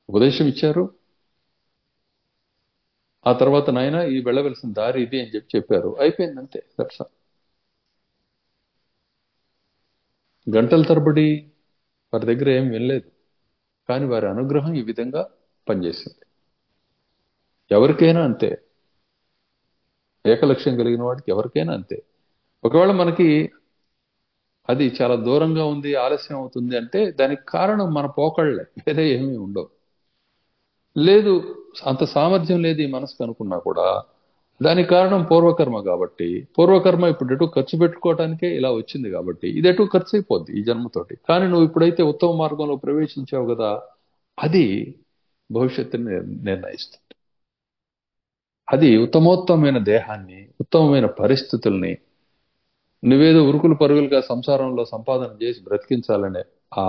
ఉపదేశం ఇచ్చారు. ఆ తర్వాత నాయన ఈ వెళ్ళవలసిన దారి ఇది అని చెప్పారు. అయిపోయింది అంతే. That's all. గంటల తరబడి వారి దగ్గర ఏం వినలేదు. కానీ వారి అనుగ్రహం ఈ విధంగా పనిచేసింది. ఎవరికైనా అంతే. ఏకలక్ష్యం కలిగిన వాడికి ఎవరికైనా అంతే. ఒకవేళ మనకి అది చాలా దూరంగా ఉంది, ఆలస్యం అవుతుంది అంటే దానికి కారణం మన పోకళ్ళే, వేరే ఏమీ ఉండవు. లేదు, అంత సామర్థ్యం లేదు ఈ మనసుకు అనుకున్నా కూడా దానికి కారణం పూర్వకర్మ. కాబట్టి పూర్వకర్మ ఇప్పుడు ఎటు ఖర్చు పెట్టుకోవటానికే ఇలా వచ్చింది కాబట్టి ఇది ఎటు ఖర్చు అయిపోద్ది ఈ జన్మతోటి. కానీ నువ్వు ఇప్పుడైతే ఉత్తమ మార్గంలో ప్రవేశించావు కదా, అది భవిష్యత్తుని నిర్ణయిస్తుంది. అది ఉత్తమోత్తమైన దేహాన్ని, ఉత్తమమైన పరిస్థితుల్ని, నువ్వేదో ఉరుకులు పరుగులుగా సంసారంలో సంపాదన చేసి బ్రతికించాలనే ఆ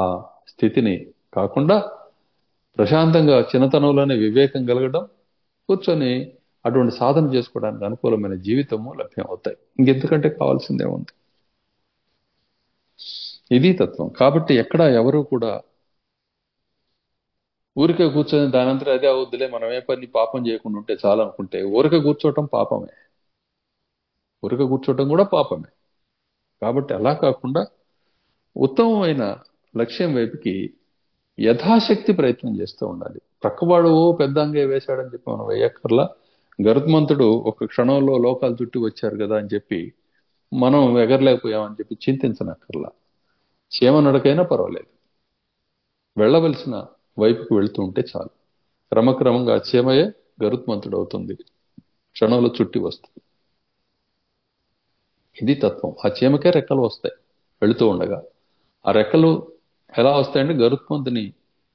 స్థితిని కాకుండా ప్రశాంతంగా చిన్నతనంలోనే వివేకం కలగడం, కూర్చొని అటువంటి సాధన చేసుకోవడానికి అనుకూలమైన జీవితము లభ్యం అవుతాయి. ఇంకెందుకంటే కావాల్సిందే ఉంది. ఇది తత్వం. కాబట్టి ఎక్కడ ఎవరు కూడా ఊరికే కూర్చొని దానంతరం అదే అవుద్దులే, మనం ఏ పని పాపం చేయకుండా ఉంటే చాలు అనుకుంటే ఊరికే కూర్చోవటం పాపమే. ఊరికే కూర్చోవటం కూడా పాపమే. కాబట్టి అలా కాకుండా ఉత్తమమైన లక్ష్యం వైపుకి యథాశక్తి ప్రయత్నం చేస్తూ ఉండాలి. ప్రక్కవాడు పెద్దంగే వేశాడని చెప్పి మనం వేయక్కర్లా. గరుత్మంతుడు ఒక క్షణంలో లోకాలు చుట్టి వచ్చారు కదా అని చెప్పి మనం ఎగరలేకపోయామని చెప్పి చింతించనక్కర్లా. చీమ నడకైనా పర్వాలేదు, వెళ్ళవలసిన వైపుకు వెళుతూ ఉంటే చాలు. క్రమక్రమంగా ఆ చీమయే గరుత్మంతుడు అవుతుంది, క్షణంలో చుట్టి వస్తుంది. ఇది తత్వం. ఆ చీమకే రెక్కలు వస్తాయి వెళుతూ ఉండగా. ఆ రెక్కలు ఎలా వస్తాయంటే గరుత్మంతుని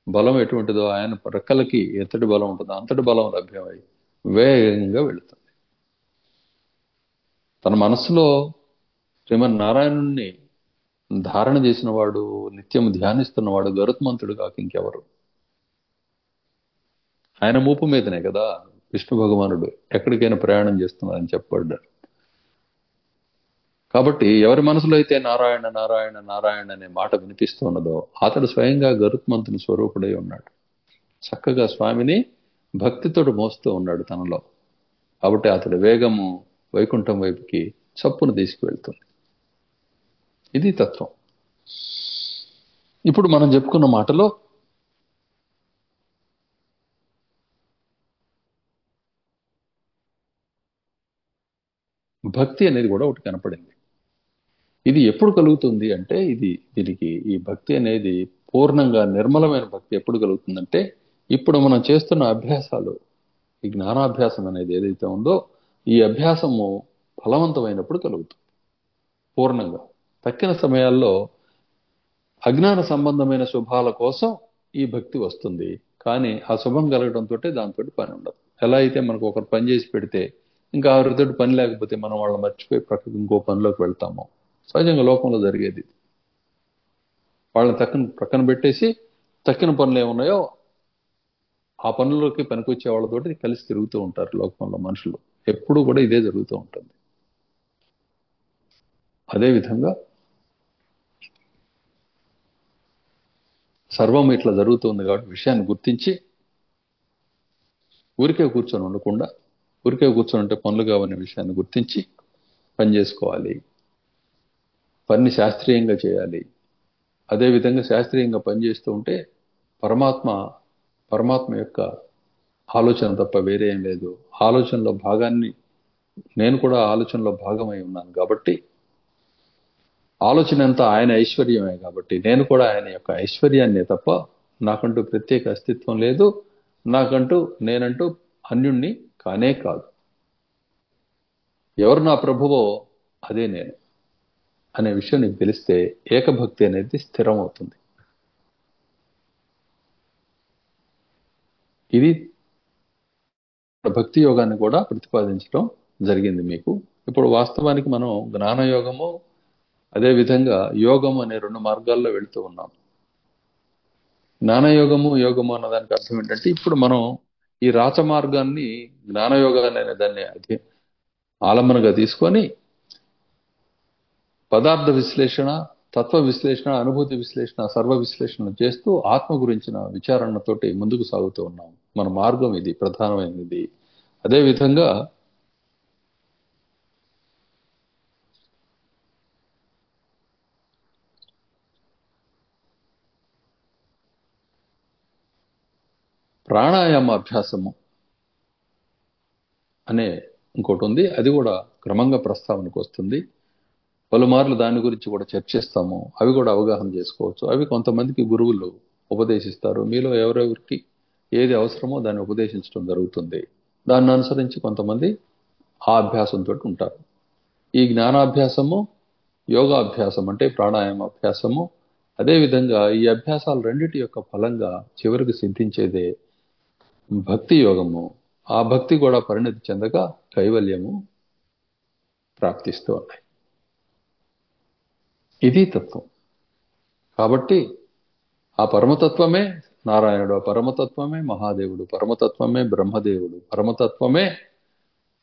బలం ఎటువంటిదో ఆయన రెక్కలకి ఎంతటి బలం ఉంటుందో అంతటి బలం లభ్యమై వేగంగా వెళుతుంది. తన మనస్సులో శ్రీమన్నారాయణుణ్ణి ధారణ చేసిన వాడు, నిత్యం ధ్యానిస్తున్నవాడు గరుత్మంతుడు కాక ఇంకెవరు? ఆయన మూపు మీదనే కదా విష్ణు భగవానుడు ఎక్కడికైనా ప్రయాణం చేస్తున్నారని చెప్పబడ్డాడు. కాబట్టి ఎవరి మనసులో అయితే నారాయణ నారాయణ నారాయణ అనే మాట వినిపిస్తున్నదో అతడు స్వయంగా గరుత్మంతుని స్వరూపుడై ఉన్నాడు. చక్కగా స్వామిని భక్తితో మోస్తూ ఉన్నాడు తనలో. కాబట్టి అతడి వేగము వైకుంఠం వైపుకి చప్పును తీసుకువెళ్తుంది. ఇది తత్వం. ఇప్పుడు మనం చెప్పుకున్న మాటలో భక్తి అనేది కూడా ఒకటి కనపడింది. ఇది ఎప్పుడు కలుగుతుంది అంటే దీనికి ఈ భక్తి అనేది పూర్ణంగా నిర్మలమైన భక్తి ఎప్పుడు కలుగుతుందంటే ఇప్పుడు మనం చేస్తున్న అభ్యాసాలు, ఈ జ్ఞానాభ్యాసం అనేది ఏదైతే ఉందో ఈ అభ్యాసము ఫలవంతమైనప్పుడు కలుగుతుంది పూర్ణంగా. తక్కిన సమయాల్లో అజ్ఞాన సంబంధమైన శుభాల కోసం ఈ భక్తి వస్తుంది. కానీ ఆ శుభం కలగడంతో దాంతో పని ఉండదు. ఎలా అయితే మనకు ఒకరు పని చేసి పెడితే ఇంకా ఆవిరితో పని లేకపోతే మనం వాళ్ళని మర్చిపోయి ప్రక్కకి ఇంకో పనిలోకి వెళ్తాము. సహజంగా లోకంలో జరిగేది. వాళ్ళని ప్రక్కన పెట్టేసి తక్కిన పనులు ఏమున్నాయో ఆ పనుల్లోకి పనికొచ్చే వాళ్ళతోటి కలిసి తిరుగుతూ ఉంటారు లోకంలో మనుషులు. ఎప్పుడూ కూడా ఇదే జరుగుతూ ఉంటుంది. అదేవిధంగా సర్వం ఇట్లా జరుగుతుంది కాబట్టి విషయాన్ని గుర్తించి ఊరికే కూర్చొని ఉండకుండా, ఊరికే కూర్చొని ఉంటే పనులు కావనే విషయాన్ని గుర్తించి పని చేసుకోవాలి. పని శాస్త్రీయంగా చేయాలి. అదేవిధంగా శాస్త్రీయంగా పనిచేస్తూ ఉంటే పరమాత్మ యొక్క ఆలోచన తప్ప వేరే ఏం లేదు. ఆలోచనలో భాగాన్ని నేను కూడా ఆలోచనలో భాగమై ఉన్నాను కాబట్టి ఆలోచన అంతా ఆయన ఐశ్వర్యమే కాబట్టి నేను కూడా ఆయన యొక్క ఐశ్వర్యాన్నే తప్ప నాకంటూ ప్రత్యేక అస్తిత్వం లేదు. నేనంటూ అన్యుణ్ణి కానే కాదు. ఎవరు నా ప్రభువో అదే నేను అనే విషయం నీకు తెలిస్తే ఏకభక్తి అనేది స్థిరం అవుతుంది. ఇది భక్తి యోగాన్ని కూడా ప్రతిపాదించడం జరిగింది మీకు. ఇప్పుడు వాస్తవానికి మనం జ్ఞానయోగము అదేవిధంగా యోగం అనే 2 మార్గాల్లో వెళుతూ ఉన్నాం. జ్ఞానయోగము యోగము అన్నదానికి అర్థం ఏంటంటే ఇప్పుడు మనం ఈ రాచ మార్గాన్ని జ్ఞానయోగాన్ని అనే దాన్ని ఆలంబనగా తీసుకొని పదార్థ విశ్లేషణ, తత్వ విశ్లేషణ, అనుభూతి విశ్లేషణ, సర్వ విశ్లేషణ చేస్తూ ఆత్మ గురించిన విచారణతోటి ముందుకు సాగుతూ ఉన్నాం. మన మార్గం ఇది, ప్రధానమైనది. అదే విధంగా ప్రాణాయామ అభ్యాసము అనే ఇంకోటి ఉంది. అది కూడా క్రమంగా ప్రస్తావనకు వస్తుంది. పలుమార్లు దాని గురించి కూడా చర్చిస్తాము. అవి కూడా అవగాహన చేసుకోవచ్చు. అవి కొంతమందికి గురువులు ఉపదేశిస్తారు. మీలో ఎవరెవరికి ఏది అవసరమో దాన్ని ఉపదేశించడం జరుగుతుంది. దాన్ని అనుసరించి కొంతమంది ఆ అభ్యాసంతో ఉంటారు. ఈ జ్ఞానాభ్యాసము, యోగాభ్యాసం అంటే ప్రాణాయామ అభ్యాసము, అదేవిధంగా ఈ అభ్యాసాలు రెండిటి యొక్క ఫలంగా చివరికి సిద్ధించేదే భక్తి యోగము. ఆ భక్తి కూడా పరిణతి చెందగా కైవల్యము ప్రాప్తిస్తూ ఉన్నాయి. ఇది తత్వం. కాబట్టి ఆ పరమతత్వమే నారాయణుడు, ఆ పరమతత్వమే మహాదేవుడు, పరమతత్వమే బ్రహ్మదేవుడు, పరమతత్వమే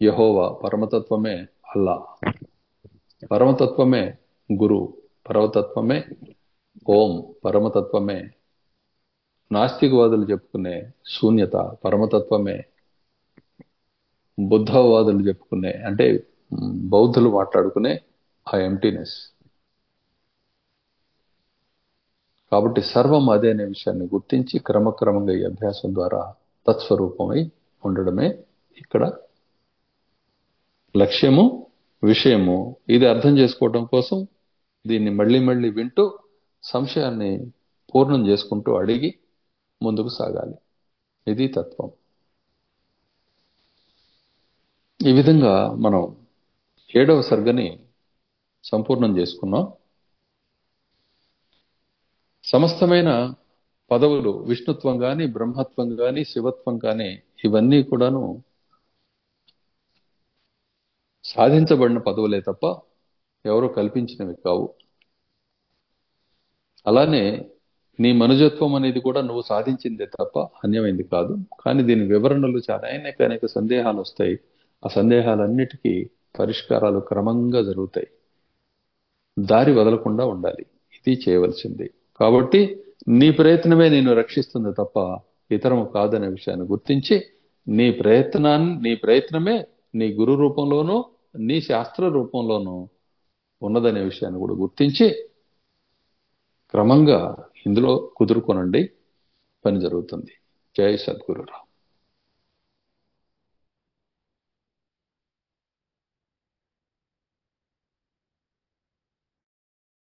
యెహోవా, పరమతత్వమే అల్లా, పరమతత్వమే గురు, పరమతత్వమే ఓం, పరమతత్వమే నాస్తికవాదులు చెప్పుకునే శూన్యత, పరమతత్వమే బుద్ధవాదులు చెప్పుకునే అంటే బౌద్ధులు మాట్లాడుకునే ఆ ఎంటీనెస్. కాబట్టి సర్వం అదే అనే విషయాన్ని గుర్తించి క్రమక్రమంగా ఈ అభ్యాసం ద్వారా తత్స్వరూపమై ఉండడమే ఇక్కడ లక్ష్యము, విషయము. ఇది అర్థం చేసుకోవడం కోసం దీన్ని మళ్ళీ మళ్ళీ వింటూ సంశయాన్ని పూర్ణం చేసుకుంటూ అడిగి ముందుకు సాగాలి. ఇది తత్వం. ఈ విధంగా మనం 7వ సర్గని సంపూర్ణం చేసుకున్నాం. సమస్తమైన పదవులు విష్ణుత్వం గాని, బ్రహ్మత్వం గాని, శివత్వం గాని ఇవన్నీ కూడాను సాధించబడిన పదవులే తప్ప ఎవరో కల్పించినవి కావు. అలానే నీ మనుజత్వం అనేది కూడా నువ్వు సాధించిందే తప్ప అన్యమైంది కాదు. కానీ దీని వివరణలు చాలా అనేక సందేహాలు వస్తాయి. ఆ సందేహాలన్నిటికీ పరిష్కారాలు క్రమంగా జరుగుతాయి. దారి వదలకుండా ఉండాలి. ఇది చేయవలసింది. కాబట్టి నీ ప్రయత్నమే నేను రక్షిస్తుంది తప్ప ఇతరము కాదనే విషయాన్ని గుర్తించి నీ ప్రయత్నమే నీ గురు రూపంలోనూ నీ శాస్త్ర రూపంలోనూ ఉన్నదనే విషయాన్ని కూడా గుర్తించి క్రమంగా ఇందులో కుదురుకొనండి, పని జరుగుతుంది. జై సద్గురురావు.